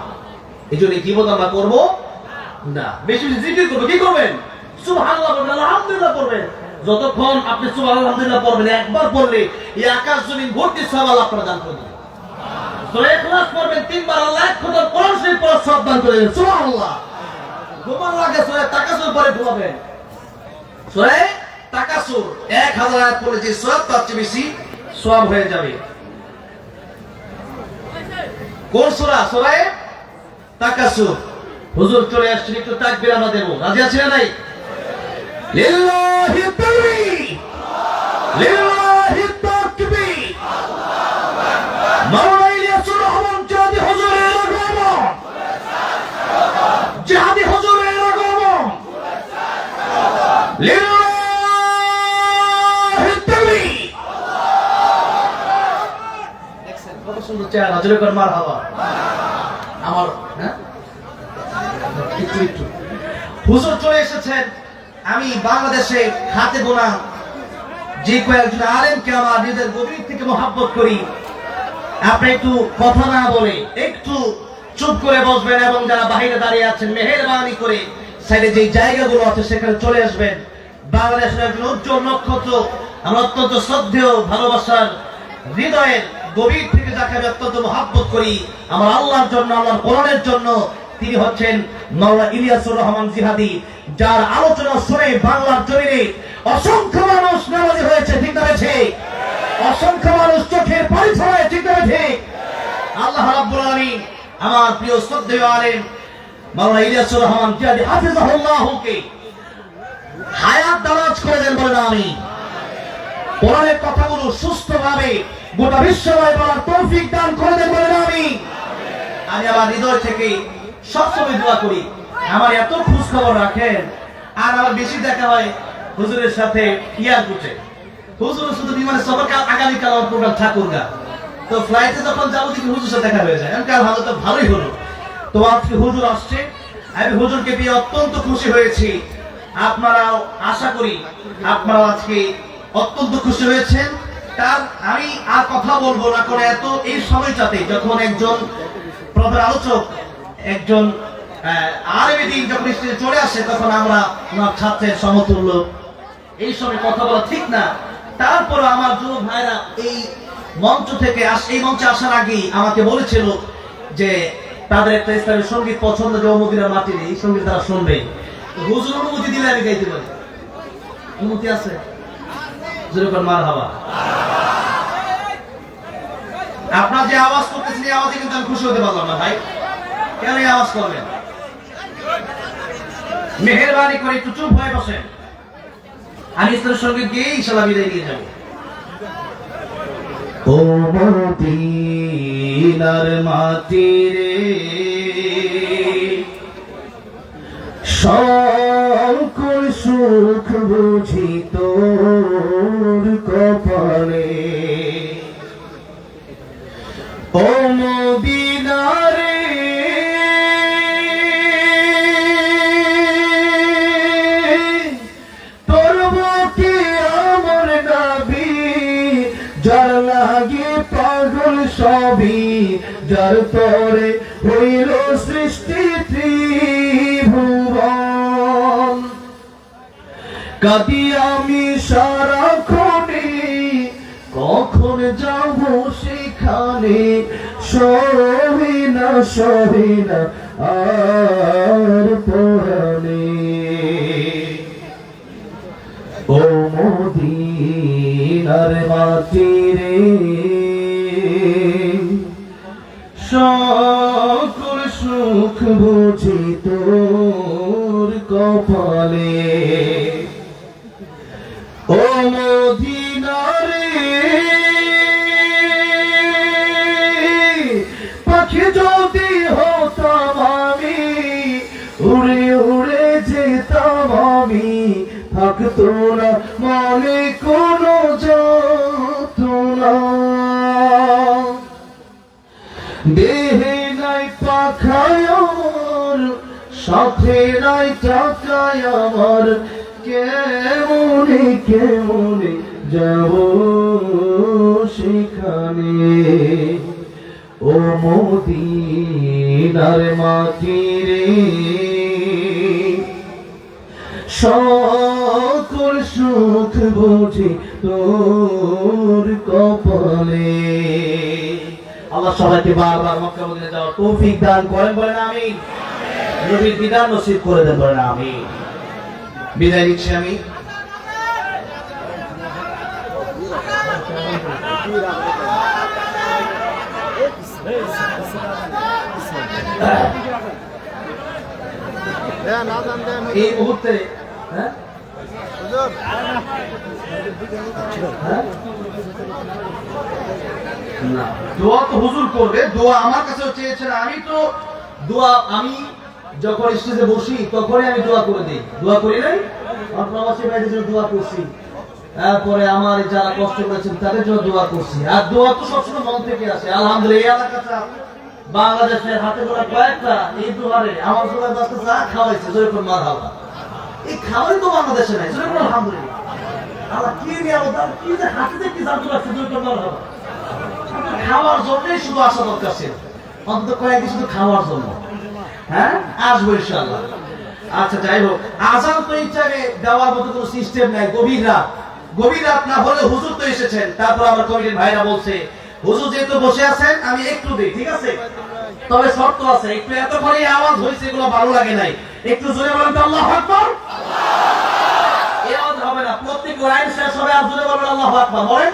এই জন্য গীবত আমরা করবো না। বেশি বেশি জিকির করবো। কি করবেন? সুবহানাল্লাহ বলবেন, আলহামদুলিল্লাহ পড়বেন। যতক্ষণ আপনি সুবহানাল্লাহ আলহামদুলিল্লাহ পড়বেন, একবার পড়লে এই আকাশ জমিন ভর্তি সওয়াব আল্লাহ আপনার দান করে দিবেন। সূরা ইখলাস পড়বেন 3 বার, আল্লাহ 1 খতম কোরআন শরীফ পড়ার সওয়াব দান করে দিবেন। সুবহানাল্লাহ। ঘুমান লাগে সূরা তাকাসুর পরে ঘুমাবেন। সূরা তাকাসুর 1000 আয়াত পড়লে যে সওয়াব তার চেয়ে বেশি সওয়াব হয়ে যাবে। কোন সূরা? সূরা তাকাসুর। হুজুর চলে আসছেন, একটু তাকবীর আমরা দেব। রাজি আছেন না নাই? লিল্লাহি তাকবীর, লিল্লাহি তাকবীর। মাওলানা ইলিয়াসুর রহমান জাহাদি হুজুরের আগমন, জাহাদি হুজুরের আগমন। লিল্লাহি তাকবীর। দেখছেন কত সুন্দর চেহারা, জোরে করে মারহাবা। আমার একটু একটু হুজুর চলে এসেছেন। আমি বাংলাদেশে হাতে গোনা যে কয়েকজন আলেমকে আমার নিজের গভীর থেকে মহাব্বত করি। আপনি একটু কথা না বলে একটু চুপ করে বসবেন এবং যারা বাহিরে দাঁড়িয়ে আছেন মেহেরবানি করে সাইডে যে জায়গাগুলো আছে সেখানে চলে আসবেন। বাংলাদেশের একজন উজ্জ্বল নক্ষত্র, আমরা অত্যন্ত শ্রদ্ধেয়, ভালোবাসার হৃদয়ের গভীর থেকে যাকে আমি অত্যন্ত মহাব্বত করি আমার আল্লাহর জন্য, আল্লাহর কোরআনের জন্য, তিনি হচ্ছেন মাওলানা ইলিয়াসুর রহমান জিহাদি, যার আলোচনা শুনে বাংলার জমিনে অসংখ্য মানুষ নামাজি হয়েছে। ঠিক না ঠিক? অসংখ্য মানুষ চোখের পানি ছড়ায়। ঠিক না ঠিক? আল্লাহ রাব্বুল আলামিন আমার প্রিয় শ্রদ্ধেয় আলেম মাওলানা ইলিয়াসুর রহমান জিহাদি হাফিজাহুল্লাহকে হায়াত দারাজ করে দেন, বলেন আমিন। কোরআনের কথাগুলো সুস্থভাবে গোটা বিশ্বময় বলার তৌফিক দান করে দেন, বলেন আমিন। আমি আমার হৃদয় থেকে সবসময় দোয়া করি আমার এত খোঁজ খবর রাখেন। আর আমার বেশি দেখা হয় হুজুরের সাথে এয়ারপোর্টে। হুজুর শুধু বিমানে সফর, আগামীকাল আমার প্রোগ্রাম ঠাকুরগা, তো ফ্লাইটে যখন যাবো দেখি হুজুর সাথে দেখা হয়ে যায়। কাল ভালো তো ভালোই হলো। তো আজকে হুজুর আসছে, আমি হুজুরকে পেয়ে অত্যন্ত খুশি হয়েছি। আপনারাও আশা করি আপনারাও আজকে অত্যন্ত খুশি হয়েছেন। তার আমি আর কথা বলবো না করে এত এই সময়টাতে যখন একজন প্রধান আলোচক, একজন আরবি দিন যখন স্টেজে চলে আসে তখন আমরা ওনার ছাত্রের সমতুল্য, এই সময় কথা বলা ঠিক না। তারপর আমার যুবক ভাইরা এই মঞ্চ থেকে এই মঞ্চে আসার আগেই আমাকে বলেছিল যে তাদের একটা ইসলামী সঙ্গীত পছন্দ, যে মদিনার মাটির এই সঙ্গীত তারা শুনবে। হুজুর অনুমতি দিলে আমি গাইতে পারি। অনুমতি আছে? যেরকম মারহাবা। আপনার যে আওয়াজ করতেছেন এই আওয়াজে কিন্তু আমি খুশি হতে পারলাম না ভাই। কেন এই আওয়াজ করবেন? মেহেরবানি করে একটু চুপ হয়ে বসেন। আমি ইসলামের সঙ্গীত গিয়ে ইনশাআল্লাহ বিদায় নিয়ে যাব। ও মদিনার মাটি রে, সকল সুখ বুঝি তোর কপালে। ও মদিনা রে, তোর বুকে আমার নবী, যার লাগে পাগল সবই, যার তরে হইল সৃষ্টি ত্রিভুবন। কাঁদি আমি সারাক্ষণে, কখন যাব সেখানে, সহে না আর পরাণে। ও মদিনার মাটি রে, সকল সুখ বুঝি তোর কপালে। ও মদিনা রে, পাখি যদি হতাম আমি, উড়ে উড়ে যেতাম আমি, থাকতো না মনে কোনো যন্ত্রণা। দেহে নাই পাখায় আমার, সাথে নাই টাকায় আমার, কেমনে কেমনে যাব সেখানে। ও মদিনার মাটি রে, সকল সুখ বুঝি তোর কপালে। আল্লাহ সবাইকে বারবার মক্কা মদিনা যাওয়ার তৌফিক দান করেন, বলেন আমিন। নবীর দিদার নসিব করে দেন, বলেন আমিন। বিদায় নিচ্ছি আমি। এই মুহূর্তে হ্যাঁ না, দোয়া তো হুজুর করবে, দোয়া আমার কাছেও চেয়েছেন। আমি তো দোয়া, আমি যখন স্টেজে বসি তখনই আমি দোয়া করে দিই। দোয়া করি নাই? আমার প্রবাসী ভাইদের জন্য দোয়া করছি, তারপরে আমার যারা কষ্ট করেছেন তাদের জন্য দোয়া করছি। আর দোয়া তো সবসময় মন থেকে আসে। আলহামদুলিল্লাহ এই এলাকাটা বাংলাদেশের হাতে গোনা কয়েকটা এই দুয়ারে আমার জন্য দশটা চা খাওয়াইছে, যেরকম মারহাবা। এই খাবারই তো বাংলাদেশে নাই, যেরকম আলহামদুলিল্লাহ। আল্লাহ কি নিয়ামত, কি যে হাতে কি জানতে লাগছে, যেরকম মারহাবা। খাওয়ার জন্যই শুধু আসা দরকার ছিল, অন্তত কয়েকদিন শুধু খাওয়ার জন্য। হ্যাঁ, আসবো ইনশাআল্লাহ। আচ্ছা, যাই হোক, আজান তো ইচ্ছাকে দেওয়ার মতো কোনো সিস্টেম নাই। গভীর রাত না হলে হুজুর তো এসেছেন। তারপর আমার কমিটির ভাইরা বলছে হুজুর যেহেতু বসে আছেন আমি একটু দিই, ঠিক আছে, তবে শর্ত আছে। একটু এতক্ষণে আওয়াজ হয়েছে, এগুলো ভালো লাগে নাই। একটু জোরে বলেন তো আল্লাহু আকবার। এই আওয়াজ হবে না, প্রত্যেক লাইন শেষ হবে আর জোরে বলবেন আল্লাহু আকবার। বলেন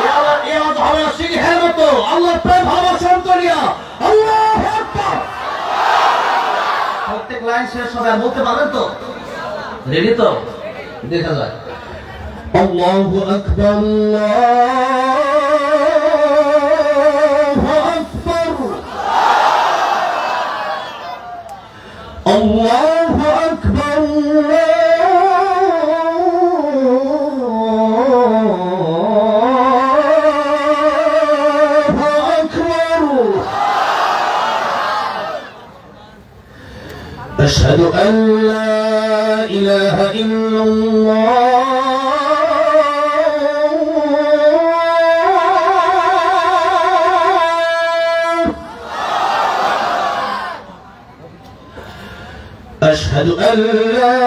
এই আওয়াজ হবে না, সিংহের মতো আল্লাহর প্রেম ভালোবাসা অন্তরিয়া আল্লাহু আকবার। প্রত্যেক লাইন শেষ হবে আর বলতে পারবেন তো? রেডি তো? দেখা যায়। আল্লাহু আকবার, আল্লাহু আকবার, আল্লাহু আকবার। আশহাদু আন লা ইলাহা ইল্লাল্লাহ أشهد أن لا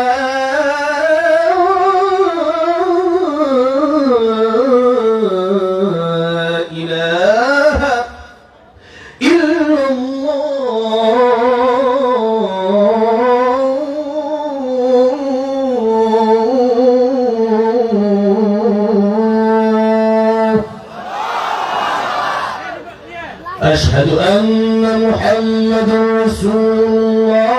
إله إلا الله أشهد أن محمدا رسول الله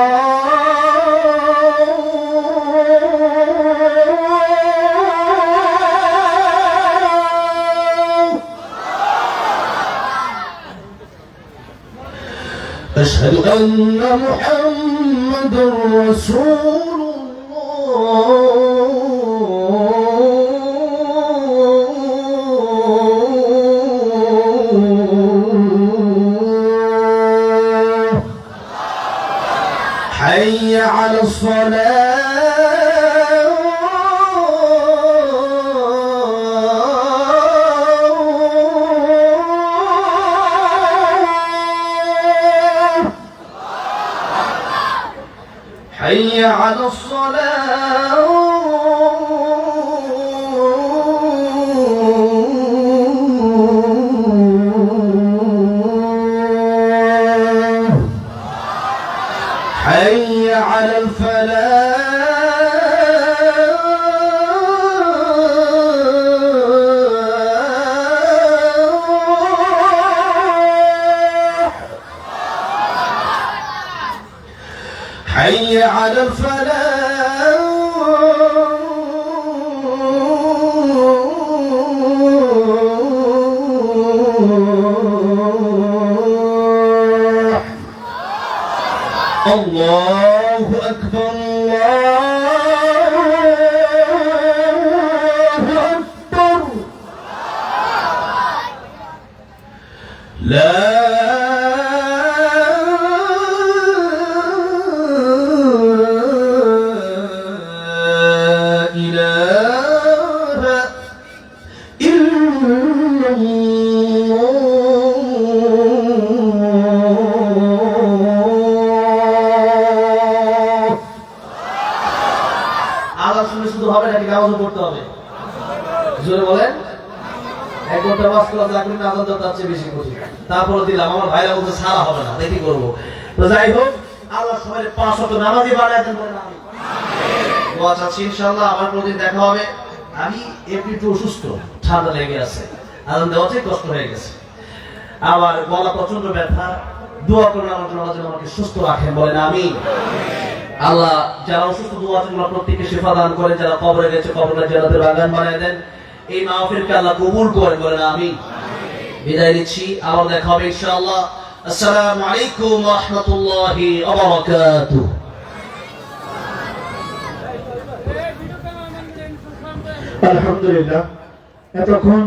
أشهد أن محمدا رسول الله حي على الصلاة حي على الصلاة حي على الفلاح حي على الفلاح الله أكبر الله أكبر لا إله إلا الله আওয়াজ শুনে শুধু হবে নাকি আওয়াজও করতে হবে? জোরে বলেন। এক ঘন্টা ওয়াজ করা যা করি না, আজান দেওয়া তার চেয়ে বেশি করি। তারপরে দিলাম, আমার ভাইরা বলতে সারা হবে না, দেখি করবো। তো যাই হোক, আল্লাহ সবাই 5 ওয়াক্ত নামাজি বানায় দেন, বলেন আমিন। দোয়া চাচ্ছি ইনশাআল্লাহ আবার কোনদিন দেখা হবে। আমি একটু অসুস্থ, ঠান্ডা লেগে আছে, আজান দেওয়াতে কষ্ট হয়ে গেছে। আমার গলা প্রচন্ড ব্যথা, দোয়া করুন আমার জন্য, আল্লাহ যেন আমাকে সুস্থ রাখেন, বলেন আমিন। আল্লাহ যারা অসুস্থ দোয়া আছেন প্রত্যেককে শিফা দান করেন, যারা কবরে গেছে কবরে জান্নাতের বাগান বানিয়ে দেন, এই মাহফিলকে আল্লাহ কবুল করেন, বলেন আমিন। বিদায় নিচ্ছি, আবার দেখা হবে ইনশাআল্লাহ। আসসালামু আলাইকুম ওয়া রাহমাতুল্লাহি ওয়া বারাকাতুহু। আলহামদুলিল্লাহ, এতক্ষণ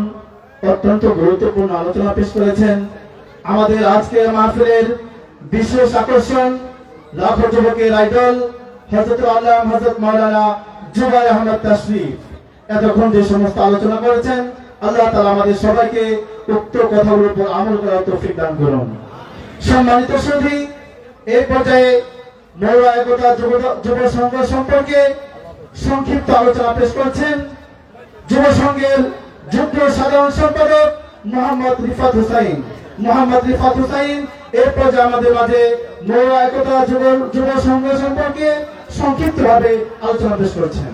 অত্যন্ত গুরুত্বপূর্ণ আলোচনা পেশ করেছেন আমাদের আজকের মাহফিলের বিশেষ আকর্ষণ, লাখো যুবকের আইডল হযরত আল্লামা হযরত মাওলানা জুবাইর আহমদ তাশরীফ এতক্ষণ যে সমস্ত আলোচনা করেছেন, আল্লাহ তাআলা আমাদের সবাইকে উক্ত কথাগুলোর উপর আমল করার তৌফিক দান করুন। সম্মানিত সুধী, এই পর্যায়ে মৌলা একতা যুব সংঘ সম্পর্কে সংক্ষিপ্ত আলোচনা পেশ করছেন যুব সংঘের যুগ্ম সাধারণ সম্পাদক মোহাম্মদ রিফাত হুসাইন। মোহাম্মদ রিফাত হুসাইন এর পর্যায়ে আমাদের মাঝে মৌলা একতা যুব সংঘ সম্পর্কে সংক্ষিপ্তভাবে আলোচনা পেশ করছেন।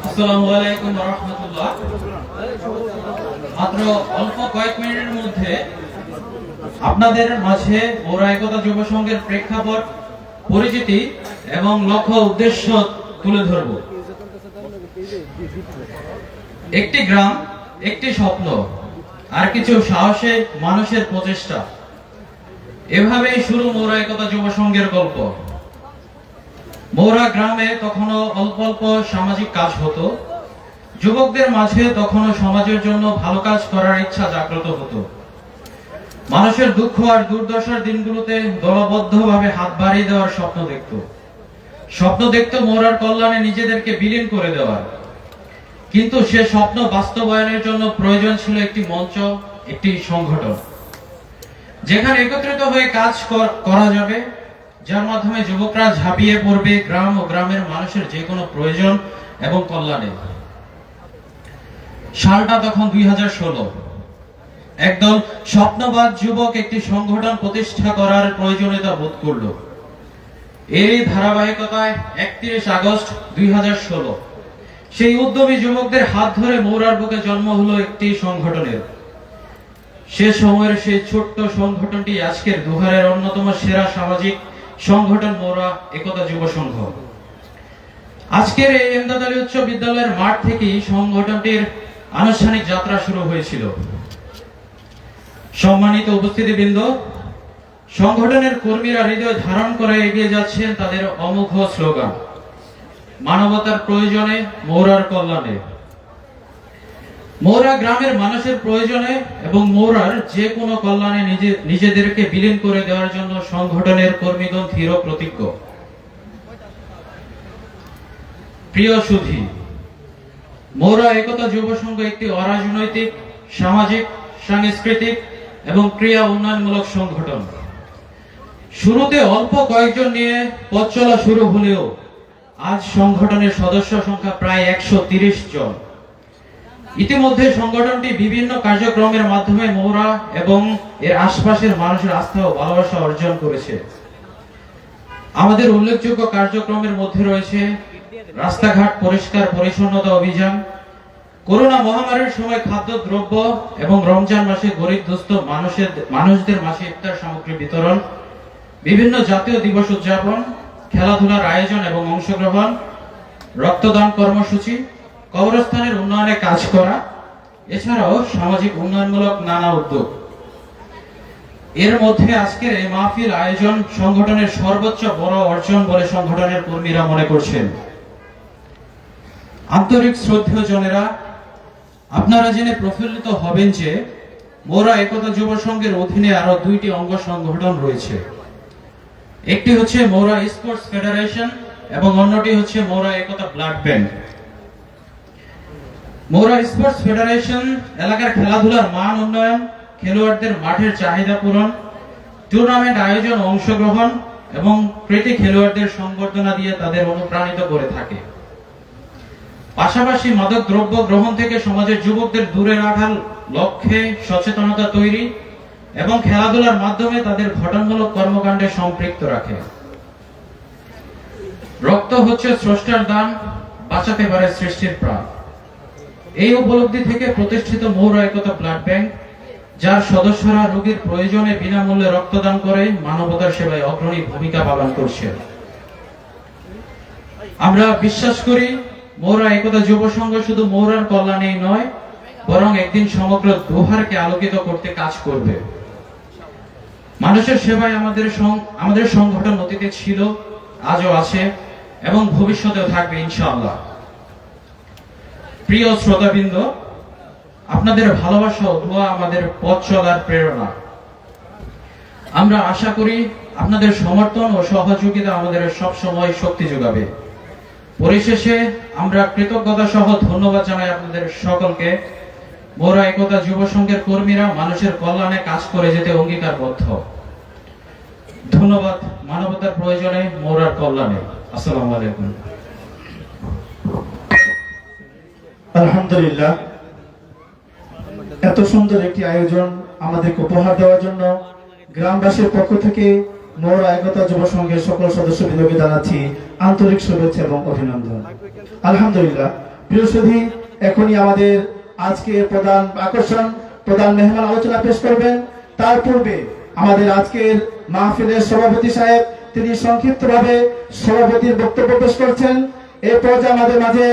আসসালামু আলাইকুম ওয়া রাহমাতুল্লাহ। মাত্র অল্প কয়েক মিনিটের মধ্যে আপনাদের মাঝে মৌরা একতা যুব সংঘের প্রেক্ষাপট, পরিচিতি এবং লক্ষ্য উদ্দেশ্য তুলে ধরব। একটি গ্রাম, একটি স্বপ্ন, আর কিছু সাহসী মানুষের প্রচেষ্টা, এভাবেই শুরু মৌরা একতা যুব সংঘের গল্প। মৌরা গ্রামে তখনও অল্প অল্প সামাজিক কাজ হতো, যুবকদের মাঝে তখনও সমাজের জন্য ভালো কাজ করার ইচ্ছা জাগ্রত হতো। মানুষের দুঃখ আর দুর্দশার দিনগুলোতে দলবদ্ধভাবে হাত বাড়িয়ে দেওয়ার স্বপ্ন দেখতো মৌরার কল্যাণে নিজেদেরকে বিলীন করে দেওয়ার। কিন্তু সে স্বপ্ন বাস্তবায়নের জন্য প্রয়োজন ছিল একটি মঞ্চ, একটি সংগঠন, যেখানে একত্রিত হয়ে কাজ করা যাবে, যার মাধ্যমে যুবকরা ঝাঁপিয়ে পড়বে গ্রাম ও গ্রামের মানুষের যে কোনো প্রয়োজন এবং কল্যাণে। সালটা তখন 2016। একদল স্বপ্নবাদ যুবক একটি সংগঠন প্রতিষ্ঠা করার প্রয়োজনীয়তা বোধ করল। এরই ধারাবাহিকতায় 31 আগস্ট 2016 সেই উদ্যমী যুবকদের হাত ধরে মৌরার বুকে জন্ম হলো একটি সংগঠনের। সে সময়ের সেই ছোট্ট সংগঠনটি আজকের দুহারের অন্যতম সেরা সামাজিক সংগঠন মৌরা একতা যুব সংঘ। আজকের এই এমদাদ আলী উচ্চ বিদ্যালয়ের মাঠ থেকেই সংগঠনটির আনুষ্ঠানিক যাত্রা শুরু হয়েছিল। সম্মানিত উপস্থিতিবৃন্দ, সংগঠনের কর্মীরা হৃদয় ধারণ করে এগিয়ে যাচ্ছেন তাদের অমোঘ স্লোগান, মানবতার প্রয়োজনে, মৌরার কল্যাণে। মৌরা গ্রামের মানুষের প্রয়োজনে এবং মৌরার যে কোনো কল্যাণে নিজেদেরকে বিলীন করে দেওয়ার জন্য সংগঠনের কর্মীগণ দৃঢ় প্রতিজ্ঞ। প্রিয় সুধী, মৌরা একতা যুব সংঘ একটি অরাজনৈতিক, সামাজিক, সাংস্কৃতিক এবং ক্রিয়া উন্নয়নমূলক সংগঠন। শুরুতে অল্প কয়েকজন নিয়ে পথ চলা শুরু হলেও আজ সংগঠনের সদস্য সংখ্যা প্রায় 130 জন। ইতিমধ্যে সংগঠনটি বিভিন্ন কার্যক্রমের মাধ্যমে মৌরা এবং এর আশপাশের মানুষের আস্থা ও ভালোবাসা অর্জন করেছে। আমাদের উল্লেখযোগ্য কার্যক্রমের মধ্যে রয়েছে রাস্তাঘাট পরিষ্কার পরিচ্ছন্নতা অভিযান, করোনা মহামারীর সময় খাদ্যদ্রব্য এবং রমজান মাসে গরিব দুস্থ মানুষদের মাসে ইফতার সামগ্রী বিতরণ, বিভিন্ন জাতীয় দিবস উদযাপন, খেলাধুলার আয়োজন এবং অংশগ্রহণ, রক্তদান কর্মসূচি, কবরস্থানের উন্নয়নে কাজ করা, এছাড়াও সামাজিক উন্নয়নমূলক নানা উদ্যোগ। এর মধ্যে আজকের এই মাহফিল আয়োজন সংগঠনের সর্বোচ্চ বড় অর্জন বলে সংগঠনের কর্মীরা মনে করছেন। আন্তরিক শ্রদ্ধেয় জনেরা, আপনারা জেনে প্রফুল্লিত হবেন যে মৌরা একতা যুব সংঘের অধীনে আরো 2টি অঙ্গ সংগঠন রয়েছে। একটি হচ্ছে মৌরা স্পোর্টস ফেডারেশন এবং অন্যটি হচ্ছে মৌরা একতা ব্লাড ব্যাংক। মৌরা স্পোর্টস ফেডারেশন এলাকার খেলাধুলার মান উন্নয়ন, খেলোয়াড়দের মাঠের চাহিদা পূরণ, টুর্নামেন্ট আয়োজন, অংশগ্রহণ এবং কৃতি খেলোয়াড়দের সংবর্ধনা দিয়ে তাদের অনুপ্রাণিত করে থাকে। পাশাপাশি মাদক দ্রব্য গ্রহণ থেকে সমাজের যুবকদের দূরে রাখার লক্ষ্যে সচেতনতা তৈরি, এবং খেলাধুলার মাধ্যমে তাদের গঠনমূলক কর্মকাণ্ডে সম্পৃক্ত রাখে। রক্ত হচ্ছে স্রষ্টার দান, বাঁচাতে পারে সৃষ্টির প্রাণ। এই উপলব্ধি থেকে প্রতিষ্ঠিত মৌরা একতা ব্লাড ব্যাংক, যার সদস্যরা রোগীর প্রয়োজনে বিনামূল্যে রক্তদান করে মানবতার সেবায় অগ্রণী ভূমিকা পালন করছে। আমরা বিশ্বাস করি মৌরা একতা যুব সংঘ শুধু মৌরার কল্যাণেই নয়, বরং একদিন সমগ্র দোহারকে আলোকিত করতে কাজ করবে। মানুষের সেবায় আমাদের সংগঠন অতীতে ছিল, আজও আছে এবং ভবিষ্যতেও থাকবে ইনশাআল্লাহ। প্রিয় শ্রোতাবৃন্দ, আপনাদের ভালোবাসা ও দোয়া আমাদের পথ চলার প্রেরণা। আমরা আশা করি আপনাদের সমর্থন ও সহযোগিতা আমাদের সব সময় শক্তি যোগাবে। পরিশেষে আমরা কৃতজ্ঞতা সহ ধন্যবাদ জানাই আপনাদের সকলকে। মৌরা একতা যুব সংঘের কর্মীরা মানুষের কল্যাণে কাজ করে যেতে অঙ্গীকারবদ্ধ। ধন্যবাদ। মানবতার প্রয়োজনে মৌরার কল্যাণে। আসসালামু আলাইকুম। আলহামদুলিল্লাহ, এত সুন্দর একটি আয়োজন আমাদেরকে উপহার দেওয়ার জন্য গ্রামবাসীর পক্ষ থেকে মৌরা একতা যুব সংঘের সকল সদস্যবৃন্দকে জানাচ্ছি আন্তরিক শুভেচ্ছা এবং অভিনন্দন। আলহামদুলিল্লাহ, প্রিয় সুধী, এখনই আমাদের আজকে প্রধান আকর্ষণ, প্রধান মেহমান আলোচনা পেশ করবেন। তার পূর্বে আমাদের আজকের মাহফিলের সভাপতি সাহেব, তিনি সংক্ষিপ্তভাবে সভাপতির বক্তব্য পেশ করছেন। এই পর্যায়ে আমাদের মাঝে